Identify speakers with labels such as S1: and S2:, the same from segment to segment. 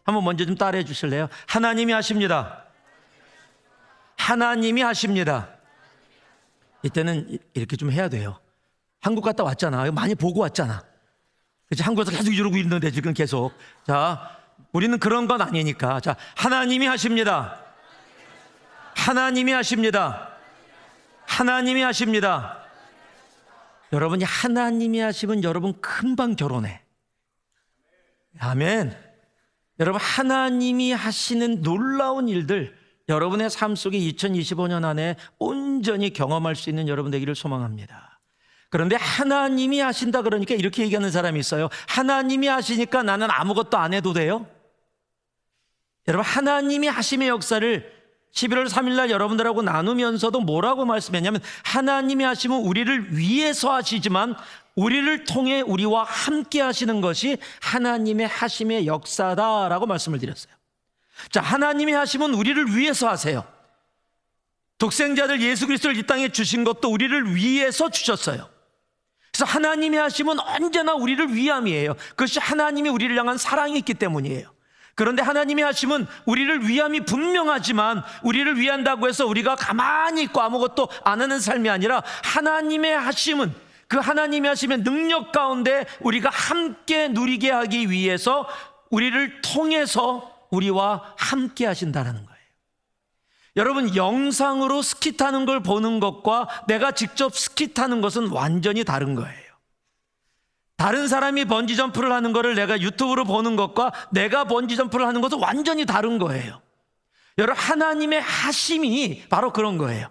S1: 한번 먼저 좀 따라해 주실래요? 하나님이 하십니다. 하나님이 하십니다. 이때는 이렇게 좀 해야 돼요. 한국 갔다 왔잖아. 많이 보고 왔잖아. 그치? 한국에서 계속 이러고 있는데 지금 계속. 자, 우리는 그런 건 아니니까. 자, 하나님이 하십니다. 하나님이 하십니다. 하나님이 하십니다. 여러분이 하나님이 하시면 여러분 금방 결혼해. 아멘. 여러분 하나님이 하시는 놀라운 일들 여러분의 삶 속에 2025년 안에 온전히 경험할 수 있는 여러분 되기를 소망합니다. 그런데 하나님이 하신다 그러니까 이렇게 얘기하는 사람이 있어요. 하나님이 하시니까 나는 아무것도 안 해도 돼요? 여러분 하나님이 하심의 역사를 11월 3일 날 여러분들하고 나누면서도 뭐라고 말씀했냐면 하나님이 하시면 우리를 위해서 하시지만 우리를 통해 우리와 함께 하시는 것이 하나님의 하심의 역사다라고 말씀을 드렸어요. 자, 하나님이 하시면 우리를 위해서 하세요. 독생자들 예수 그리스도를 이 땅에 주신 것도 우리를 위해서 주셨어요. 그래서 하나님이 하시면 언제나 우리를 위함이에요. 그것이 하나님이 우리를 향한 사랑이 있기 때문이에요. 그런데 하나님이 하시면 우리를 위함이 분명하지만 우리를 위한다고 해서 우리가 가만히 있고 아무것도 안 하는 삶이 아니라 하나님의 하심은 그 하나님이 하심의 능력 가운데 우리가 함께 누리게 하기 위해서 우리를 통해서 우리와 함께 하신다는 거예요. 여러분 영상으로 스키 타는 걸 보는 것과 내가 직접 스키 타는 것은 완전히 다른 거예요. 다른 사람이 번지점프를 하는 거를 내가 유튜브로 보는 것과 내가 번지점프를 하는 것은 완전히 다른 거예요. 여러분 하나님의 하심이 바로 그런 거예요.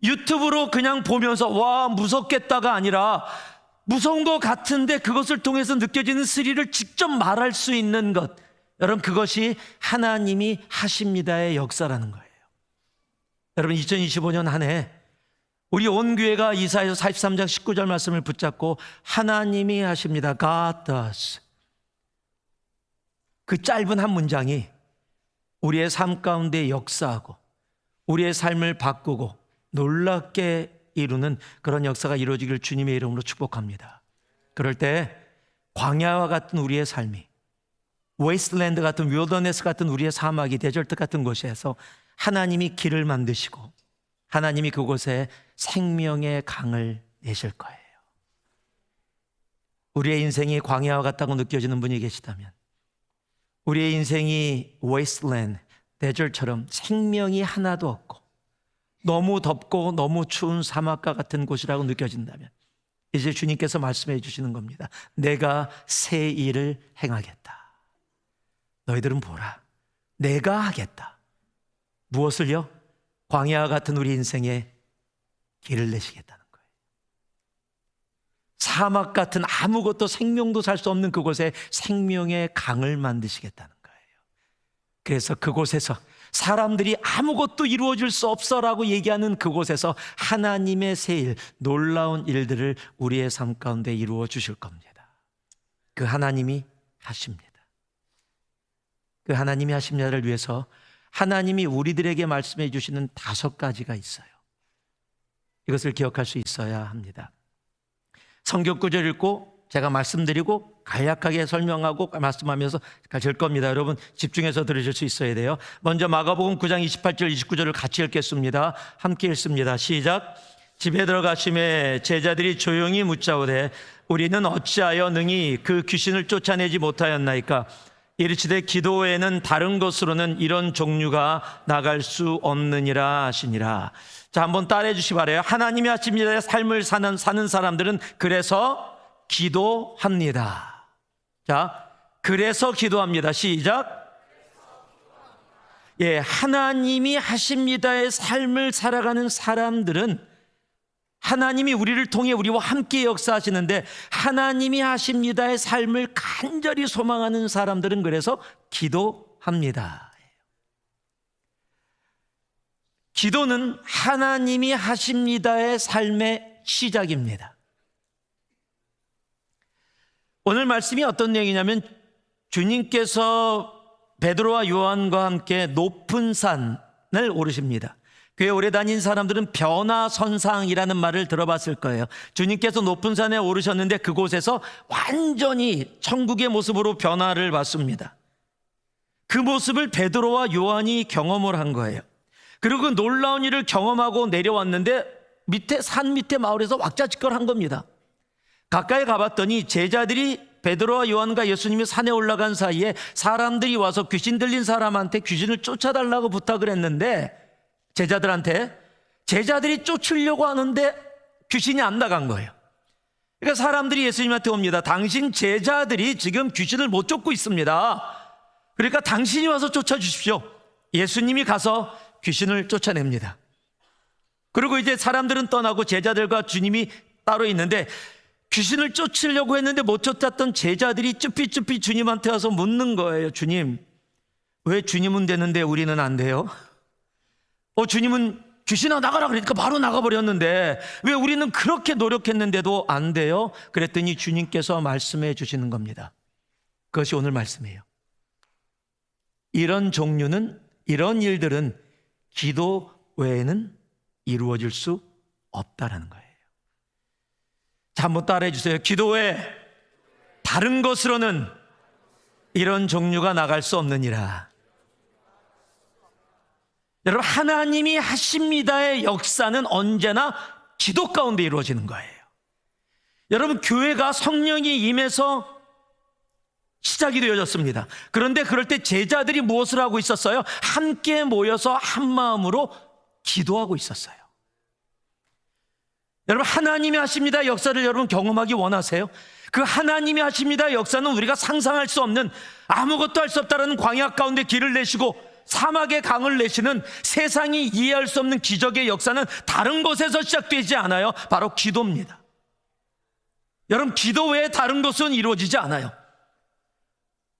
S1: 유튜브로 그냥 보면서 와 무섭겠다가 아니라 무서운 것 같은데 그것을 통해서 느껴지는 스릴을 직접 말할 수 있는 것, 여러분 그것이 하나님이 하십니다의 역사라는 거예요. 여러분 2025년 한 해 우리 온 교회가 이사야서 43장 19절 말씀을 붙잡고 하나님이 하십니다. God does. 그 짧은 한 문장이 우리의 삶 가운데 역사하고 우리의 삶을 바꾸고 놀랍게 이루는 그런 역사가 이루어지길 주님의 이름으로 축복합니다. 그럴 때 광야와 같은 우리의 삶이 웨이스트랜드 같은 윌더네스 같은 우리의 사막이 데절트 같은 곳에서 하나님이 길을 만드시고 하나님이 그곳에 생명의 강을 내실 거예요. 우리의 인생이 광야와 같다고 느껴지는 분이 계시다면 우리의 인생이 웨이스트랜드, 데절트처럼 생명이 하나도 없고 너무 덥고 너무 추운 사막과 같은 곳이라고 느껴진다면 이제 주님께서 말씀해 주시는 겁니다. 내가 새 일을 행하겠다. 너희들은 보라. 내가 하겠다. 무엇을요? 광야와 같은 우리 인생에 길을 내시겠다는 거예요. 사막 같은 아무것도 생명도 살 수 없는 그곳에 생명의 강을 만드시겠다는 거예요. 그래서 그곳에서 사람들이 아무것도 이루어질 수 없어라고 얘기하는 그곳에서 하나님의 새 일, 놀라운 일들을 우리의 삶 가운데 이루어 주실 겁니다. 그 하나님이 하십니다. 그 하나님이 하십니다를 위해서 하나님이 우리들에게 말씀해 주시는 5가지가 있어요. 이것을 기억할 수 있어야 합니다. 성경 구절 읽고 제가 말씀드리고 간략하게 설명하고 말씀하면서 가실 겁니다. 여러분 집중해서 들으실 수 있어야 돼요. 먼저 마가복음 9장 28절 29절을 같이 읽겠습니다. 함께 읽습니다. 시작. 집에 들어가심에 제자들이 조용히 묻자오되 우리는 어찌하여 능히 그 귀신을 쫓아내지 못하였나이까. 이르시되 기도 외에는 다른 것으로는 이런 종류가 나갈 수 없느니라 하시니라. 자, 한번 따라해 주시기 바라요. 하나님이 하십니다의 삶을 사는 사람들은 그래서 기도합니다. 자, 그래서 기도합니다. 시작. 예, 하나님이 하십니다의 삶을 살아가는 사람들은 하나님이 우리를 통해 우리와 함께 역사하시는데 하나님이 하십니다의 삶을 간절히 소망하는 사람들은 그래서 기도합니다. 기도는 하나님이 하십니다의 삶의 시작입니다. 오늘 말씀이 어떤 내용이냐면 주님께서 베드로와 요한과 함께 높은 산을 오르십니다. 교회 오래 다닌 사람들은 변화선상이라는 말을 들어봤을 거예요. 주님께서 높은 산에 오르셨는데 그곳에서 완전히 천국의 모습으로 변화를 받습니다. 그 모습을 베드로와 요한이 경험을 한 거예요. 그리고 그 놀라운 일을 경험하고 내려왔는데 산 밑에 마을에서 왁자지껄한 겁니다. 가까이 가봤더니 제자들이 베드로와 요한과 예수님이 산에 올라간 사이에 사람들이 와서 귀신 들린 사람한테 귀신을 쫓아달라고 부탁을 했는데 제자들이 쫓으려고 하는데 귀신이 안 나간 거예요. 그러니까 사람들이 예수님한테 옵니다. 당신 제자들이 지금 귀신을 못 쫓고 있습니다. 그러니까 당신이 와서 쫓아주십시오. 예수님이 가서 귀신을 쫓아냅니다. 그리고 이제 사람들은 떠나고 제자들과 주님이 따로 있는데 귀신을 쫓으려고 했는데 못 쫓았던 제자들이 쭈삣쭈삣 주님한테 와서 묻는 거예요. 주님, 왜 주님은 되는데 우리는 안 돼요? 주님은 귀신아 나가라 그러니까 바로 나가버렸는데 왜 우리는 그렇게 노력했는데도 안 돼요? 그랬더니 주님께서 말씀해 주시는 겁니다. 그것이 오늘 말씀이에요. 이런 일들은 기도 외에는 이루어질 수 없다라는 거예요. 자, 한번 따라해 주세요. 기도 외에 다른 것으로는 이런 종류가 나갈 수 없느니라. 여러분, 하나님이 하십니다의 역사는 언제나 기도 가운데 이루어지는 거예요. 여러분, 교회가 성령이 임해서 시작이 되어졌습니다. 그런데 그럴 때 제자들이 무엇을 하고 있었어요? 함께 모여서 한 마음으로 기도하고 있었어요. 여러분, 하나님이 하십니다 역사를 여러분 경험하기 원하세요? 그 하나님이 하십니다 역사는 우리가 상상할 수 없는, 아무것도 할 수 없다라는 광야 가운데 길을 내시고 사막의 강을 내시는, 세상이 이해할 수 없는 기적의 역사는 다른 곳에서 시작되지 않아요. 바로 기도입니다. 여러분, 기도 외에 다른 것은 이루어지지 않아요.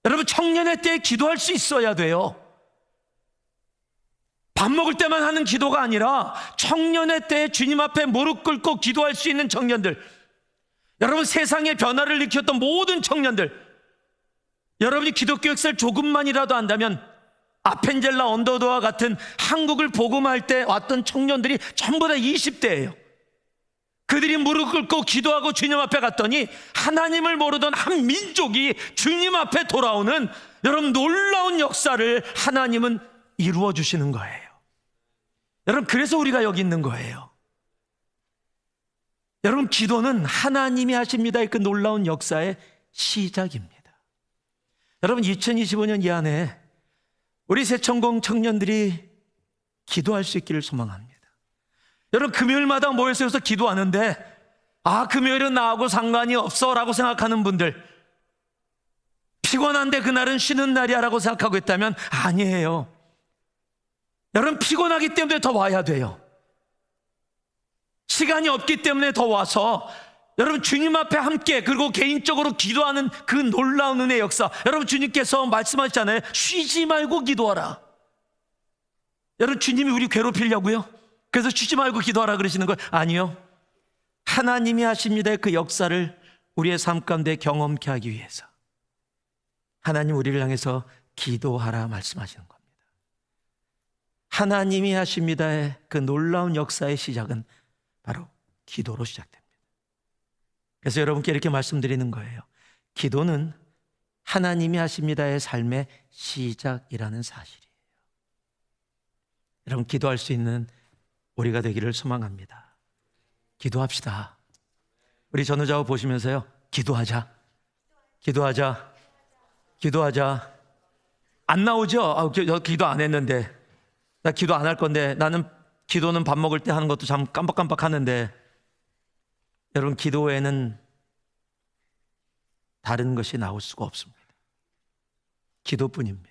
S1: 여러분, 청년의 때에 기도할 수 있어야 돼요. 밥 먹을 때만 하는 기도가 아니라 청년의 때에 주님 앞에 무릎 꿇고 기도할 수 있는 청년들, 여러분, 세상의 변화를 일으켰던 모든 청년들, 여러분이 기독교 역사를 조금만이라도 안다면 아펜젤라 언더도와 같은 한국을 복음할 때 왔던 청년들이 전부 다 20대예요. 그들이 무릎 꿇고 기도하고 주님 앞에 갔더니 하나님을 모르던 한 민족이 주님 앞에 돌아오는, 여러분, 놀라운 역사를 하나님은 이루어 주시는 거예요. 여러분, 그래서 우리가 여기 있는 거예요. 여러분, 기도는 하나님이 하십니다의 그 놀라운 역사의 시작입니다. 여러분, 2025년 이 안에 우리 새천공 청년들이 기도할 수 있기를 소망합니다. 여러분, 금요일마다 모여서 기도하는데 금요일은 나하고 상관이 없어 라고 생각하는 분들, 피곤한데 그날은 쉬는 날이야 라고 생각하고 있다면 아니에요. 여러분, 피곤하기 때문에 더 와야 돼요. 시간이 없기 때문에 더 와서 여러분 주님 앞에 함께, 그리고 개인적으로 기도하는 그 놀라운 은혜의 역사, 여러분 주님께서 말씀하셨잖아요. 쉬지 말고 기도하라. 여러분, 주님이 우리 괴롭히려고요? 그래서 쉬지 말고 기도하라 그러시는 거예요? 아니요. 하나님이 하십니다 그 역사를 우리의 삶 가운데 경험케 하기 위해서 하나님 우리를 향해서 기도하라 말씀하시는 겁니다. 하나님이 하십니다의 그 놀라운 역사의 시작은 바로 기도로 시작됩니다. 그래서 여러분께 이렇게 말씀드리는 거예요. 기도는 하나님이 하십니다의 삶의 시작이라는 사실이에요. 여러분, 기도할 수 있는 우리가 되기를 소망합니다. 기도합시다. 우리 전우자고 보시면서요, 기도하자. 안 나오죠? 저 기도 안 했는데, 나 기도 안 할 건데, 나는 기도는 밥 먹을 때 하는 것도 참 깜빡깜빡 하는데. 여러분, 기도 외에는 다른 것이 나올 수가 없습니다. 기도뿐입니다.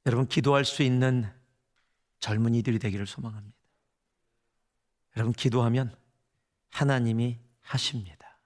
S1: 여러분, 기도할 수 있는 젊은이들이 되기를 소망합니다. 여러분, 기도하면 하나님이 하십니다.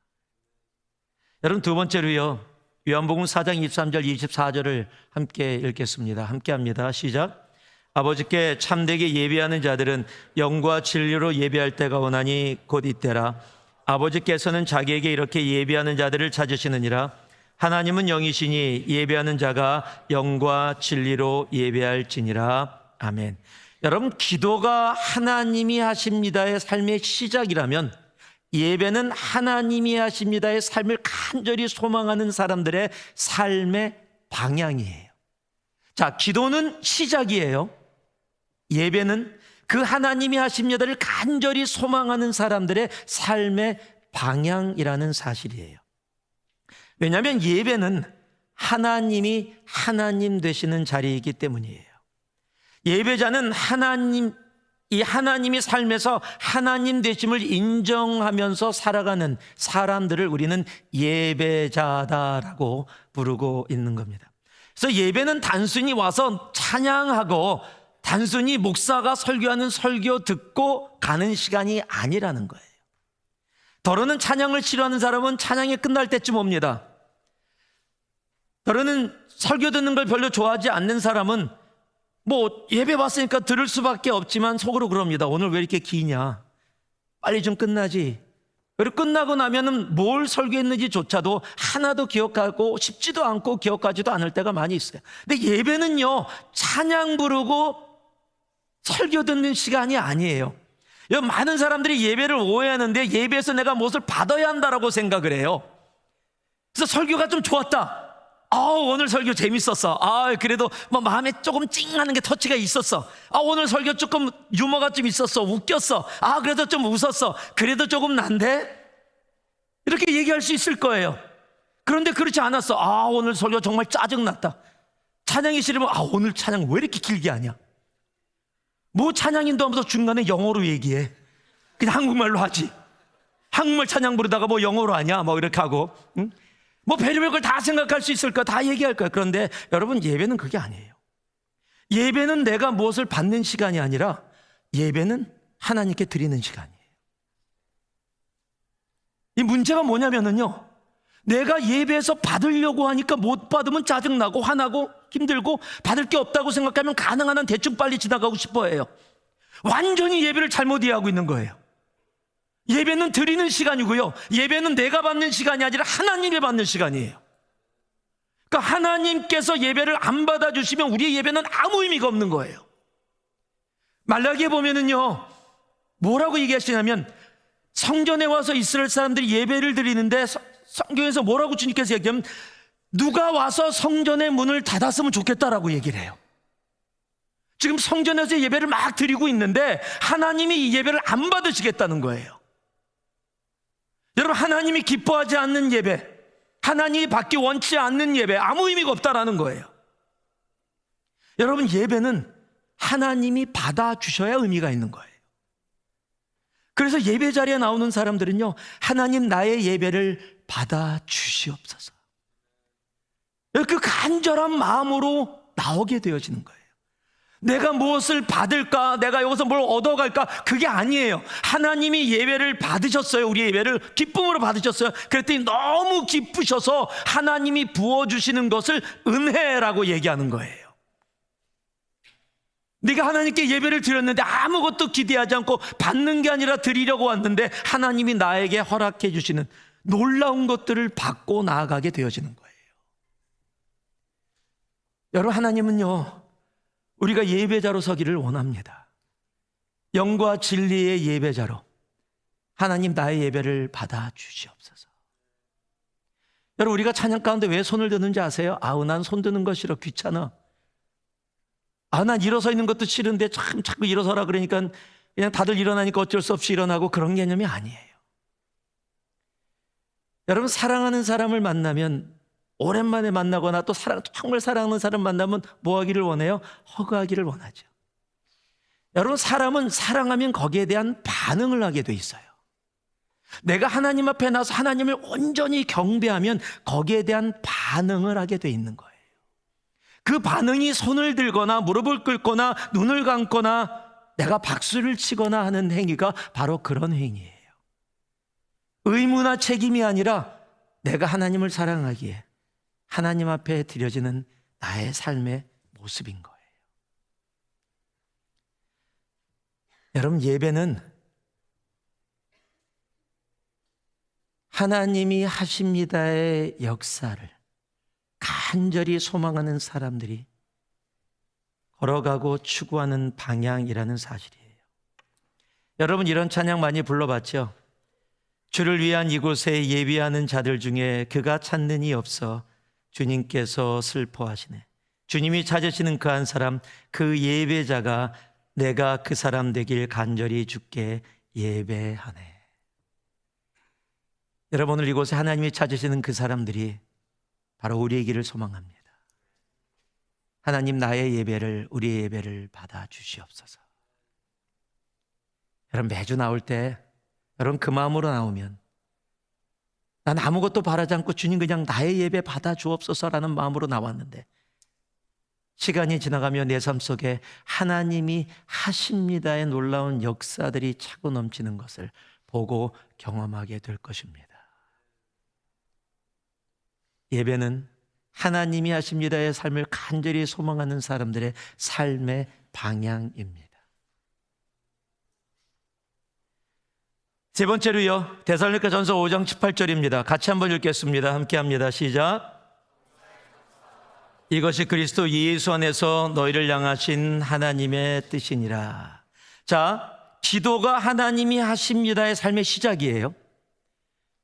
S1: 여러분, 두 번째로요, 요한복음 4장 23절 24절을 함께 읽겠습니다. 함께 합니다. 시작. 아버지께 참되게 예배하는 자들은 영과 진리로 예배할 때가 오나니 곧 이때라. 아버지께서는 자기에게 이렇게 예배하는 자들을 찾으시느니라. 하나님은 영이시니 예배하는 자가 영과 진리로 예배할지니라. 아멘. 여러분, 기도가 하나님이 하십니다의 삶의 시작이라면 예배는 하나님이 하십니다의 삶을 간절히 소망하는 사람들의 삶의 방향이에요. 자, 기도는 시작이에요. 예배는 그 하나님이 하신 여들을 간절히 소망하는 사람들의 삶의 방향이라는 사실이에요. 왜냐하면 예배는 하나님이 하나님 되시는 자리이기 때문이에요. 예배자는 이 하나님이 삶에서 하나님 되심을 인정하면서 살아가는 사람들을 우리는 예배자다라고 부르고 있는 겁니다. 그래서 예배는 단순히 와서 찬양하고 단순히 목사가 설교하는 설교 듣고 가는 시간이 아니라는 거예요. 더러는 찬양을 싫어하는 사람은 찬양이 끝날 때쯤 옵니다. 더러는 설교 듣는 걸 별로 좋아하지 않는 사람은 뭐 예배 왔으니까 들을 수밖에 없지만 속으로 그럽니다. 오늘 왜 이렇게 기냐? 빨리 좀 끝나지. 그리고 끝나고 나면은 뭘 설교했는지조차도 하나도 기억하고 싶지도 않고 기억하지도 않을 때가 많이 있어요. 근데 예배는요, 찬양 부르고 설교 듣는 시간이 아니에요. 많은 사람들이 예배를 오해하는데 예배에서 내가 무엇을 받아야 한다라고 생각을 해요. 그래서 설교가 좀 좋았다. 오늘 설교 재밌었어. 그래도 뭐 마음에 조금 찡하는 게 터치가 있었어. 오늘 설교 조금 유머가 좀 있었어. 웃겼어. 그래도 좀 웃었어. 그래도 조금 난데? 이렇게 얘기할 수 있을 거예요. 그런데 그렇지 않았어. 오늘 설교 정말 짜증났다. 찬양이 싫으면 오늘 찬양 왜 이렇게 길게 하냐? 뭐 찬양인도 하면서 중간에 영어로 얘기해. 그냥 한국말로 하지. 한국말 찬양 부르다가 뭐 영어로 하냐? 뭐 이렇게 하고. 응? 뭐 별의별 걸 다 생각할 수 있을 거야. 다 얘기할 거야. 그런데 여러분, 예배는 그게 아니에요. 예배는 내가 무엇을 받는 시간이 아니라 예배는 하나님께 드리는 시간이에요. 이 문제가 뭐냐면요, 내가 예배에서 받으려고 하니까 못 받으면 짜증나고 화나고 힘들고 받을 게 없다고 생각하면 가능한 한 대충 빨리 지나가고 싶어 해요. 완전히 예배를 잘못 이해하고 있는 거예요. 예배는 드리는 시간이고요, 예배는 내가 받는 시간이 아니라 하나님이 받는 시간이에요. 그러니까 하나님께서 예배를 안 받아주시면 우리의 예배는 아무 의미가 없는 거예요. 말라기에 보면은요, 뭐라고 얘기하시냐면 성전에 와서 이스라엘 사람들이 예배를 드리는데 성경에서 뭐라고 주님께서 얘기하면 누가 와서 성전의 문을 닫았으면 좋겠다라고 얘기를 해요. 지금 성전에서 예배를 막 드리고 있는데 하나님이 이 예배를 안 받으시겠다는 거예요. 여러분, 하나님이 기뻐하지 않는 예배, 하나님이 받기 원치 않는 예배, 아무 의미가 없다라는 거예요. 여러분, 예배는 하나님이 받아주셔야 의미가 있는 거예요. 그래서 예배 자리에 나오는 사람들은요, 하나님 나의 예배를 받아주시옵소서, 그 간절한 마음으로 나오게 되어지는 거예요. 내가 무엇을 받을까, 내가 여기서 뭘 얻어갈까, 그게 아니에요. 하나님이 예배를 받으셨어요. 우리 예배를 기쁨으로 받으셨어요. 그랬더니 너무 기쁘셔서 하나님이 부어주시는 것을 은혜라고 얘기하는 거예요. 네가 하나님께 예배를 드렸는데 아무것도 기대하지 않고 받는 게 아니라 드리려고 왔는데 하나님이 나에게 허락해 주시는 놀라운 것들을 받고 나아가게 되어지는 거예요. 여러분, 하나님은요, 우리가 예배자로 서기를 원합니다. 영과 진리의 예배자로 하나님 나의 예배를 받아 주시옵소서. 여러분, 우리가 찬양 가운데 왜 손을 드는지 아세요? 난 손 드는 거 싫어, 귀찮아. 난 일어서 있는 것도 싫은데 참 자꾸 일어서라 그러니까 그냥 다들 일어나니까 어쩔 수 없이 일어나고, 그런 개념이 아니에요. 여러분, 사랑하는 사람을 만나면, 오랜만에 만나거나 또 정말 사랑하는 사람 만나면 뭐 하기를 원해요? 허그하기를 원하죠. 여러분, 사람은 사랑하면 거기에 대한 반응을 하게 돼 있어요. 내가 하나님 앞에 나서 하나님을 온전히 경배하면 거기에 대한 반응을 하게 돼 있는 거예요. 그 반응이 손을 들거나 무릎을 꿇거나 눈을 감거나 내가 박수를 치거나 하는 행위가 바로 그런 행위예요. 의무나 책임이 아니라 내가 하나님을 사랑하기에 하나님 앞에 드려지는 나의 삶의 모습인 거예요. 여러분, 예배는 하나님이 하십니다의 역사를 간절히 소망하는 사람들이 걸어가고 추구하는 방향이라는 사실이에요. 여러분, 이런 찬양 많이 불러봤죠? 주를 위한 이곳에 예비하는 자들 중에 그가 찾는 이 없어 주님께서 슬퍼하시네. 주님이 찾으시는 그 한 사람, 그 예배자가 내가 그 사람 되길 간절히 주께 예배하네. 여러분, 오늘 이곳에 하나님이 찾으시는 그 사람들이 바로 우리의 길을 소망합니다. 하나님, 나의 예배를, 우리의 예배를 받아주시옵소서. 여러분, 매주 나올 때 여러분 그 마음으로 나오면, 난 아무것도 바라지 않고 주님 그냥 나의 예배 받아주옵소서라는 마음으로 나왔는데, 시간이 지나가며 내 삶 속에 하나님이 하십니다의 놀라운 역사들이 차고 넘치는 것을 보고 경험하게 될 것입니다. 예배는 하나님이 하십니다의 삶을 간절히 소망하는 사람들의 삶의 방향입니다. 세 번째로요, 데살로니가전서 5장 18절입니다. 같이 한번 읽겠습니다. 함께합니다. 시작. 이것이 그리스도 예수 안에서 너희를 향하신 하나님의 뜻이니라. 자, 기도가 하나님이 하십니다의 삶의 시작이에요.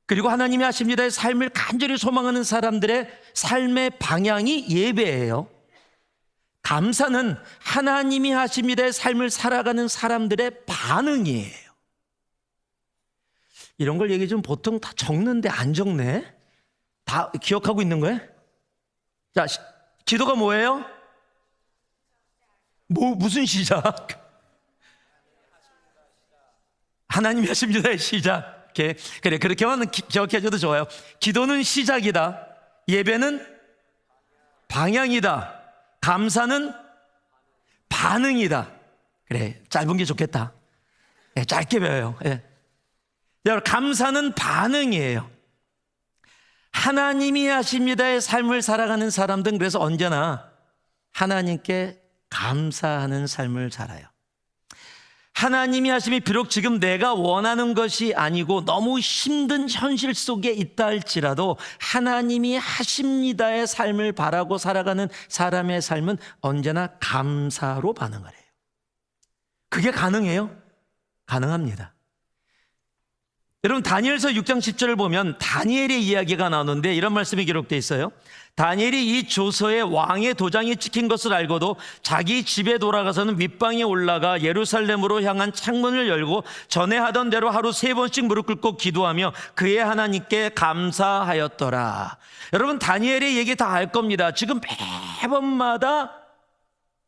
S1: 그리고 하나님이 하십니다의 삶을 간절히 소망하는 사람들의 삶의 방향이 예배예요. 감사는 하나님이 하십니다의 삶을 살아가는 사람들의 반응이에요. 이런 걸 얘기 좀 보통 다 적는데 안 적네? 다 기억하고 있는 거예요? 자, 기도가 뭐예요? 무슨 시작? 하나님이 하십니다의 시작. 그래, 그렇게만 기억해줘도 좋아요. 기도는 시작이다. 예배는 방향이다. 감사는 반응이다. 그래, 짧은 게 좋겠다. 네, 짧게 배워요. 네. 여러분, 감사는 반응이에요. 하나님이 하십니다의 삶을 살아가는 사람들은 그래서 언제나 하나님께 감사하는 삶을 살아요. 하나님이 하심이 비록 지금 내가 원하는 것이 아니고 너무 힘든 현실 속에 있다 할지라도 하나님이 하십니다의 삶을 바라고 살아가는 사람의 삶은 언제나 감사로 반응을 해요. 그게 가능해요? 가능합니다. 여러분, 다니엘서 6장 10절을 보면 다니엘의 이야기가 나오는데 이런 말씀이 기록되어 있어요. 다니엘이 이 조서에 왕의 도장이 찍힌 것을 알고도 자기 집에 돌아가서는 윗방에 올라가 예루살렘으로 향한 창문을 열고 전에 하던 대로 하루 3번씩 무릎 꿇고 기도하며 그의 하나님께 감사하였더라. 여러분, 다니엘의 얘기 다 알 겁니다. 지금 매번마다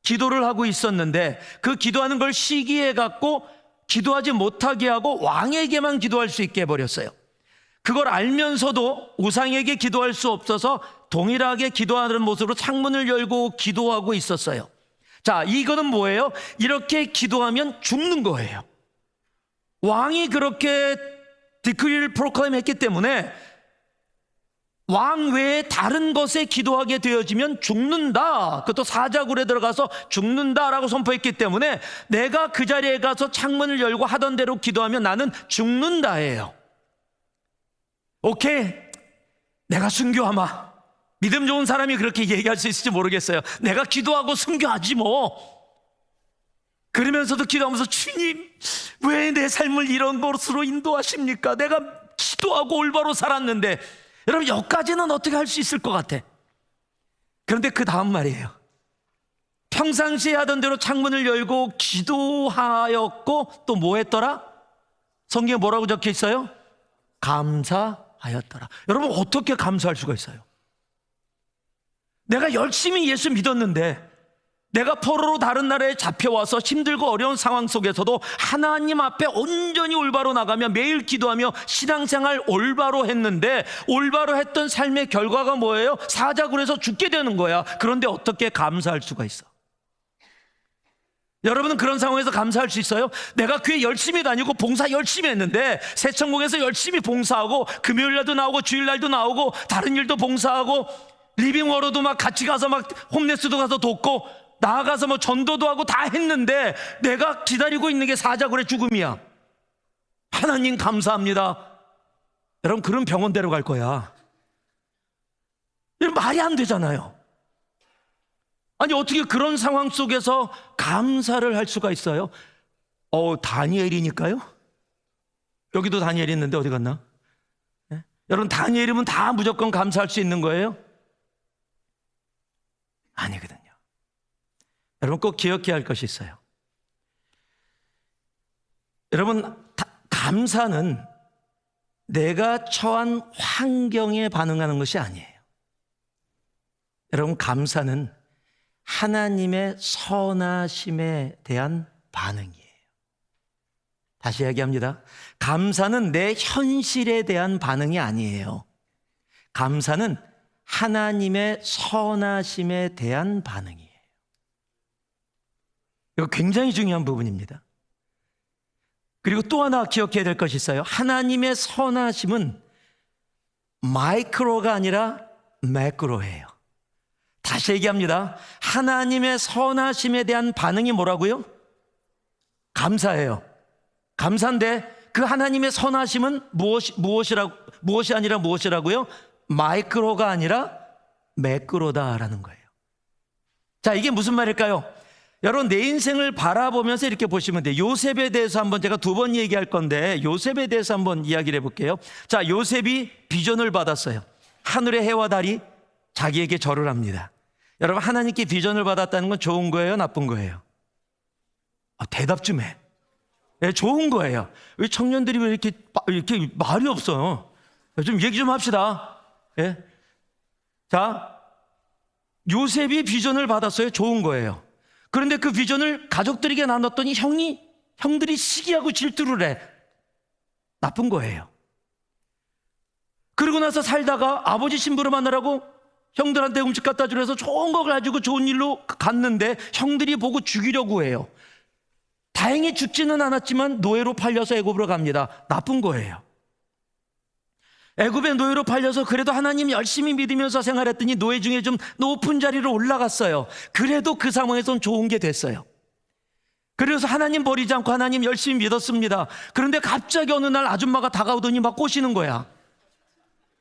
S1: 기도를 하고 있었는데 그 기도하는 걸 시기해 갖고 기도하지 못하게 하고 왕에게만 기도할 수 있게 해버렸어요. 그걸 알면서도 우상에게 기도할 수 없어서 동일하게 기도하는 모습으로 창문을 열고 기도하고 있었어요. 자, 이거는 뭐예요? 이렇게 기도하면 죽는 거예요. 왕이 그렇게 디크리를 프로클레임 했기 때문에 왕 외에 다른 것에 기도하게 되어지면 죽는다. 그것도 사자굴에 들어가서 죽는다라고 선포했기 때문에 내가 그 자리에 가서 창문을 열고 하던 대로 기도하면 나는 죽는다예요. 오케이, 내가 순교하마. 믿음 좋은 사람이 그렇게 얘기할 수 있을지 모르겠어요. 내가 기도하고 순교하지 뭐. 그러면서도 기도하면서 주님, 왜 내 삶을 이런 것으로 인도하십니까? 내가 기도하고 올바로 살았는데. 여러분, 여기까지는 어떻게 할 수 있을 것 같아. 그런데 그 다음 말이에요. 평상시에 하던 대로 창문을 열고 기도하였고 또 뭐 했더라? 성경에 뭐라고 적혀 있어요? 감사하였더라. 여러분, 어떻게 감사할 수가 있어요? 내가 열심히 예수 믿었는데 내가 포로로 다른 나라에 잡혀와서 힘들고 어려운 상황 속에서도 하나님 앞에 온전히 올바로 나가며 매일 기도하며 신앙생활 올바로 했는데 올바로 했던 삶의 결과가 뭐예요? 사자굴에서 죽게 되는 거야. 그런데 어떻게 감사할 수가 있어? 여러분은 그런 상황에서 감사할 수 있어요? 내가 교회 열심히 다니고 봉사 열심히 했는데 새천국에서 열심히 봉사하고 금요일날도 나오고 주일날도 나오고 다른 일도 봉사하고 리빙워로도 막 같이 가서 막 홈레스도 가서 돕고 나아가서 뭐 전도도 하고 다 했는데 내가 기다리고 있는 게 사자굴의 죽음이야. 하나님 감사합니다. 여러분, 그런 병원 데려갈 거야. 이런 말이 안 되잖아요. 아니, 어떻게 그런 상황 속에서 감사를 할 수가 있어요? 다니엘이니까요. 여기도 다니엘이 있는데 어디 갔나? 네? 여러분, 다니엘이면 다 무조건 감사할 수 있는 거예요? 아니거든요. 여러분 꼭 기억해야 할 것이 있어요. 여러분, 감사는 내가 처한 환경에 반응하는 것이 아니에요. 여러분, 감사는 하나님의 선하심에 대한 반응이에요. 다시 이야기합니다. 감사는 내 현실에 대한 반응이 아니에요. 감사는 하나님의 선하심에 대한 반응이에요. 이거 굉장히 중요한 부분입니다. 그리고 또 하나 기억해야 될 것이 있어요. 하나님의 선하심은 마이크로가 아니라 매크로예요. 다시 얘기합니다. 하나님의 선하심에 대한 반응이 뭐라고요? 감사예요. 감사인데 그 하나님의 선하심은 무엇이 아니라 무엇이라고요? 마이크로가 아니라 매크로다라는 거예요. 자, 이게 무슨 말일까요? 여러분, 내 인생을 바라보면서 이렇게 보시면 돼요. 요셉에 대해서 한번 제가 2번 얘기할 건데 요셉에 대해서 한번 이야기를 해볼게요. 자, 요셉이 비전을 받았어요. 하늘의 해와 달이 자기에게 절을 합니다. 여러분, 하나님께 비전을 받았다는 건 좋은 거예요, 나쁜 거예요? 대답 좀 해. 네, 좋은 거예요. 왜 청년들이 왜 이렇게 말이 없어요? 좀 얘기 좀 합시다. 예? 자, 요셉이 비전을 받았어요. 좋은 거예요. 그런데 그 비전을 가족들에게 나눴더니 형들이 시기하고 질투를 해. 나쁜 거예요. 그러고 나서 살다가 아버지 신부를 만나라고 형들한테 음식 갖다 주려 해서 좋은 거 가지고 좋은 일로 갔는데 형들이 보고 죽이려고 해요. 다행히 죽지는 않았지만 노예로 팔려서 애굽으로 갑니다. 나쁜 거예요. 애굽의 노예로 팔려서 그래도 하나님 열심히 믿으면서 생활했더니 노예 중에 좀 높은 자리로 올라갔어요. 그래도 그 상황에선 좋은 게 됐어요. 그래서 하나님 버리지 않고 하나님 열심히 믿었습니다. 그런데 갑자기 어느 날 아줌마가 다가오더니 막 꼬시는 거야.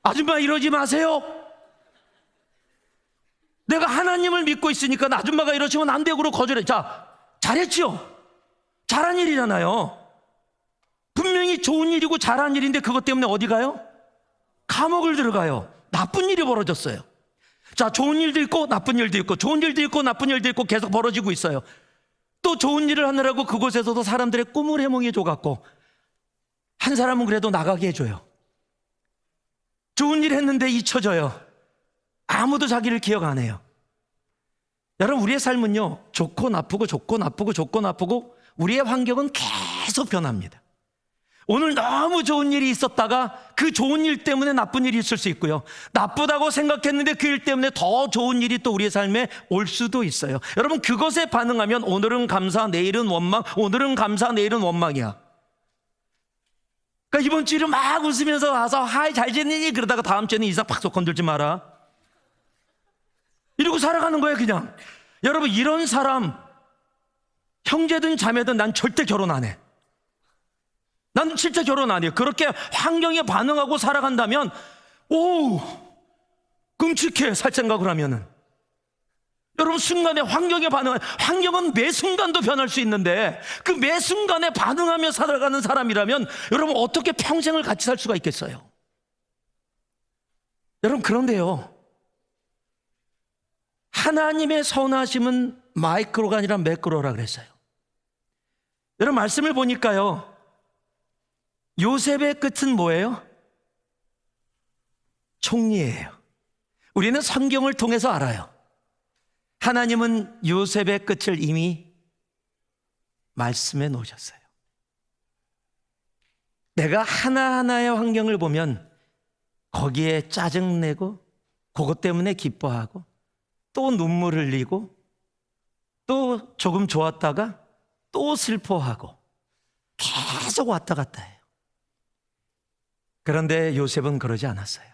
S1: 아줌마 이러지 마세요. 내가 하나님을 믿고 있으니까 아줌마가 이러시면 안 되고 거절해. 자, 잘했죠? 잘한 일이잖아요. 분명히 좋은 일이고 잘한 일인데 그것 때문에 어디 가요? 감옥을 들어가요. 나쁜 일이 벌어졌어요. 자, 좋은 일도 있고 나쁜 일도 있고 좋은 일도 있고 나쁜 일도 있고 계속 벌어지고 있어요. 또 좋은 일을 하느라고 그곳에서도 사람들의 꿈을 해몽해 줘갖고 한 사람은 그래도 나가게 해줘요. 좋은 일 했는데 잊혀져요. 아무도 자기를 기억 안 해요. 여러분, 우리의 삶은요, 좋고 나쁘고 좋고 나쁘고 좋고 나쁘고 우리의 환경은 계속 변합니다. 오늘 너무 좋은 일이 있었다가 그 좋은 일 때문에 나쁜 일이 있을 수 있고요. 나쁘다고 생각했는데 그 일 때문에 더 좋은 일이 또 우리의 삶에 올 수도 있어요. 여러분, 그것에 반응하면 오늘은 감사, 내일은 원망, 오늘은 감사, 내일은 원망이야. 그러니까 이번 주일은 막 웃으면서 와서 하이 잘 지내니? 그러다가 다음 주에는 이상 팍 건들지 마라. 이러고 살아가는 거예요, 그냥. 여러분, 이런 사람 형제든 자매든 난 절대 결혼 안 해. 난 진짜 결혼 안 해요. 그렇게 환경에 반응하고 살아간다면 오, 끔찍해. 살 생각을 하면은. 여러분, 순간에 환경에 반응하는, 환경은 매 순간도 변할 수 있는데 그 매 순간에 반응하며 살아가는 사람이라면 여러분, 어떻게 평생을 같이 살 수가 있겠어요? 여러분, 그런데요, 하나님의 선하심은 마이크로가 아니라 매크로라 그랬어요. 여러분, 말씀을 보니까요, 요셉의 끝은 뭐예요? 총리예요. 우리는 성경을 통해서 알아요. 하나님은 요셉의 끝을 이미 말씀해 놓으셨어요. 내가 하나하나의 환경을 보면 거기에 짜증내고 그것 때문에 기뻐하고 또 눈물 흘리고 또 조금 좋았다가 또 슬퍼하고 계속 왔다 갔다 해요. 그런데 요셉은 그러지 않았어요.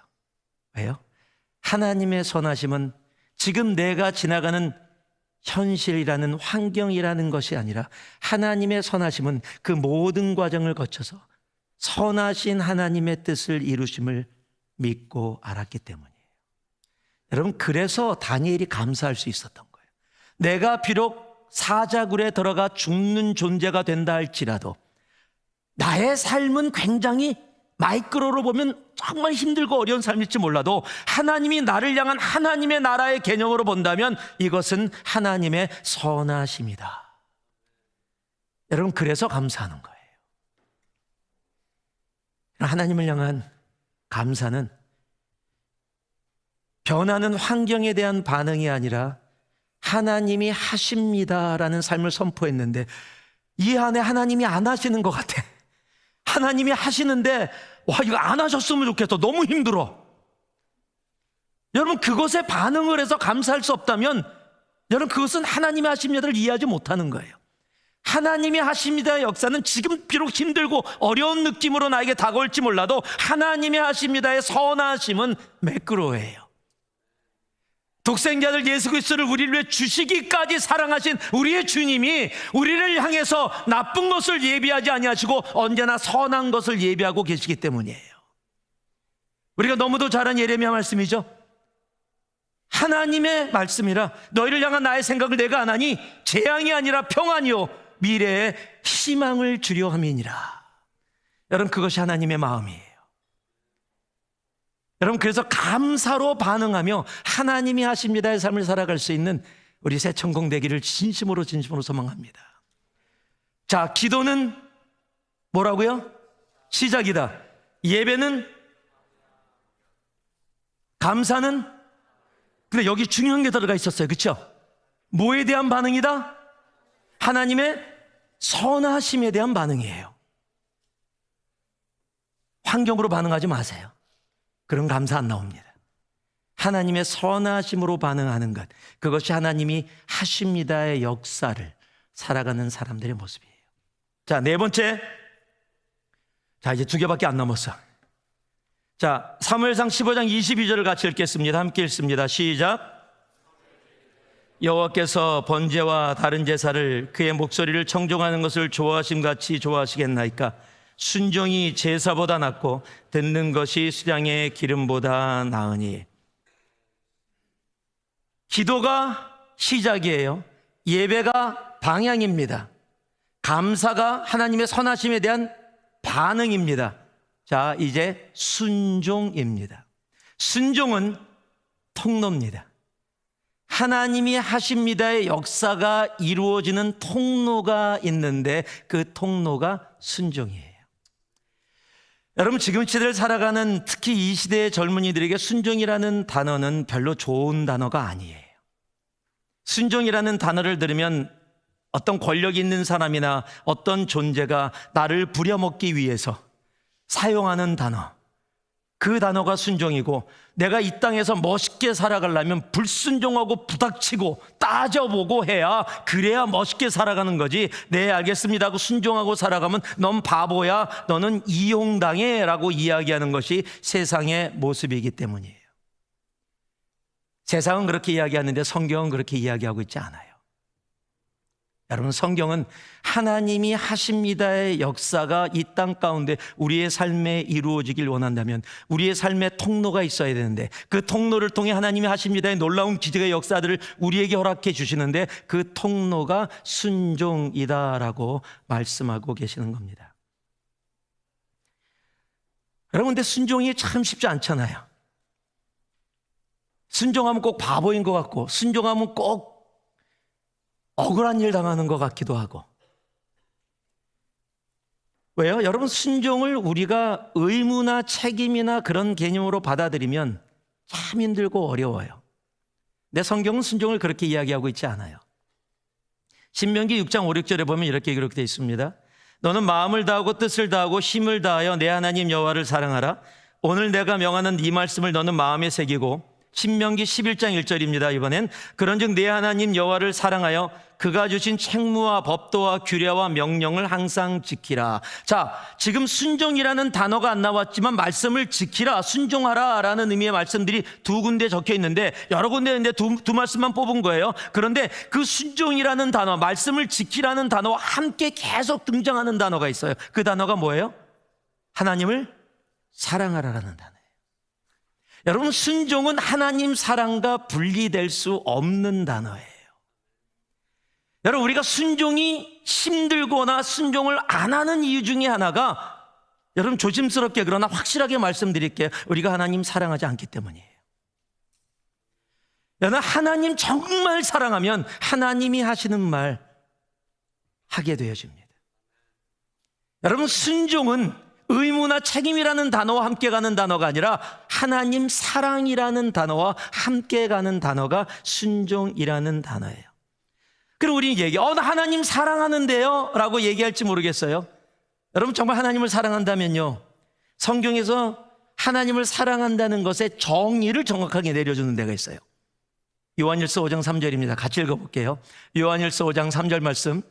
S1: 왜요? 하나님의 선하심은 지금 내가 지나가는 현실이라는 환경이라는 것이 아니라 하나님의 선하심은 그 모든 과정을 거쳐서 선하신 하나님의 뜻을 이루심을 믿고 알았기 때문이에요. 여러분, 그래서 다니엘이 감사할 수 있었던 거예요. 내가 비록 사자굴에 들어가 죽는 존재가 된다 할지라도 나의 삶은 굉장히 마이크로로 보면 정말 힘들고 어려운 삶일지 몰라도 하나님이 나를 향한 하나님의 나라의 개념으로 본다면 이것은 하나님의 선하심이다. 여러분, 그래서 감사하는 거예요. 하나님을 향한 감사는 변하는 환경에 대한 반응이 아니라 하나님이 하십니다라는 삶을 선포했는데 이 안에 하나님이 안 하시는 것 같아. 하나님이 하시는데 와, 이거 안 하셨으면 좋겠어. 너무 힘들어. 여러분, 그것에 반응을 해서 감사할 수 없다면 여러분, 그것은 하나님이 하십니다를 이해하지 못하는 거예요. 하나님이 하십니다의 역사는 지금 비록 힘들고 어려운 느낌으로 나에게 다가올지 몰라도 하나님이 하십니다의 선하심은 매끄러워요. 독생자들 예수 그리스도를 우리를 위해 주시기까지 사랑하신 우리의 주님이 우리를 향해서 나쁜 것을 예비하지 아니하시고 언제나 선한 것을 예비하고 계시기 때문이에요. 우리가 너무도 잘 아는 예레미야 말씀이죠. 하나님의 말씀이라 너희를 향한 나의 생각을 내가 안 하니 재앙이 아니라 평안이요 미래에 희망을 주려 함이니라. 여러분, 그것이 하나님의 마음이에요. 여러분, 그래서 감사로 반응하며 하나님이 하십니다의 삶을 살아갈 수 있는 우리 새 천공 되기를 진심으로 소망합니다. 자, 기도는 뭐라고요? 시작이다. 예배는, 감사는, 근데 여기 중요한 게 들어가 있었어요. 그렇죠? 뭐에 대한 반응이다? 하나님의 선하심에 대한 반응이에요. 환경으로 반응하지 마세요. 그런 감사 안 나옵니다. 하나님의 선하심으로 반응하는 것, 그것이 하나님이 하십니다의 역사를 살아가는 사람들의 모습이에요. 자, 네 번째. 자, 이제 2개밖에 안 남았어. 자, 사무엘상 15장 22절을 같이 읽겠습니다. 함께 읽습니다. 시작. 여호와께서 번제와 다른 제사를 그의 목소리를 청종하는 것을 좋아하심같이 좋아하시겠나이까? 순종이 제사보다 낫고 듣는 것이 수량의 기름보다 나으니. 기도가 시작이에요. 예배가 방향입니다. 감사가 하나님의 선하심에 대한 반응입니다. 자, 이제 순종입니다. 순종은 통로입니다. 하나님이 하십니다의 역사가 이루어지는 통로가 있는데 그 통로가 순종이에요. 여러분, 지금 시대를 살아가는 특히 이 시대의 젊은이들에게 순종이라는 단어는 별로 좋은 단어가 아니에요. 순종이라는 단어를 들으면 어떤 권력 있는 사람이나 어떤 존재가 나를 부려먹기 위해서 사용하는 단어, 그 단어가 순종이고, 내가 이 땅에서 멋있게 살아가려면 불순종하고 부닥치고 따져보고 해야, 그래야 멋있게 살아가는 거지. 네, 알겠습니다 하고 순종하고 살아가면 넌 바보야, 너는 이용당해 라고 이야기하는 것이 세상의 모습이기 때문이에요. 세상은 그렇게 이야기하는데 성경은 그렇게 이야기하고 있지 않아요. 여러분, 성경은 하나님이 하십니다의 역사가 이 땅 가운데 우리의 삶에 이루어지길 원한다면 우리의 삶에 통로가 있어야 되는데, 그 통로를 통해 하나님이 하십니다의 놀라운 기적의 역사들을 우리에게 허락해 주시는데 그 통로가 순종이다라고 말씀하고 계시는 겁니다. 여러분, 근데 순종이 참 쉽지 않잖아요. 순종하면 꼭 바보인 것 같고, 순종하면 꼭 억울한 일 당하는 것 같기도 하고. 왜요? 여러분, 순종을 우리가 의무나 책임이나 그런 개념으로 받아들이면 참 힘들고 어려워요. 근데 성경은 순종을 그렇게 이야기하고 있지 않아요. 신명기 6장 5, 6절에 보면 이렇게 기록되어 있습니다. 너는 마음을 다하고 뜻을 다하고 힘을 다하여 내 하나님 여호와를 사랑하라. 오늘 내가 명하는 네 말씀을 너는 마음에 새기고. 신명기 11장 1절입니다. 이번엔 그런즉 내 하나님 여호와를 사랑하여 그가 주신 책무와 법도와 규례와 명령을 항상 지키라. 자, 지금 순종이라는 단어가 안 나왔지만 말씀을 지키라, 순종하라 라는 의미의 말씀들이 2군데 적혀 있는데, 여러 군데인데 두 말씀만 뽑은 거예요. 그런데 그 순종이라는 단어, 말씀을 지키라는 단어와 함께 계속 등장하는 단어가 있어요. 그 단어가 뭐예요? 하나님을 사랑하라라는 단어예요. 여러분, 순종은 하나님 사랑과 분리될 수 없는 단어예요. 여러분, 우리가 순종이 힘들거나 순종을 안 하는 이유 중에 하나가 여러분 조심스럽게 그러나 확실하게 말씀드릴게요. 우리가 하나님 사랑하지 않기 때문이에요. 여러분 하나님 정말 사랑하면 하나님이 하시는 말 하게 되어집니다. 여러분 순종은 의무나 책임이라는 단어와 함께 가는 단어가 아니라 하나님 사랑이라는 단어와 함께 가는 단어가 순종이라는 단어예요. 그럼 우리는 나 하나님 사랑하는데요 라고 얘기할지 모르겠어요. 여러분 정말 하나님을 사랑한다면요, 성경에서 하나님을 사랑한다는 것의 정의를 정확하게 내려주는 데가 있어요. 요한일서 5장 3절입니다. 같이 읽어볼게요. 요한일서 5장 3절 말씀.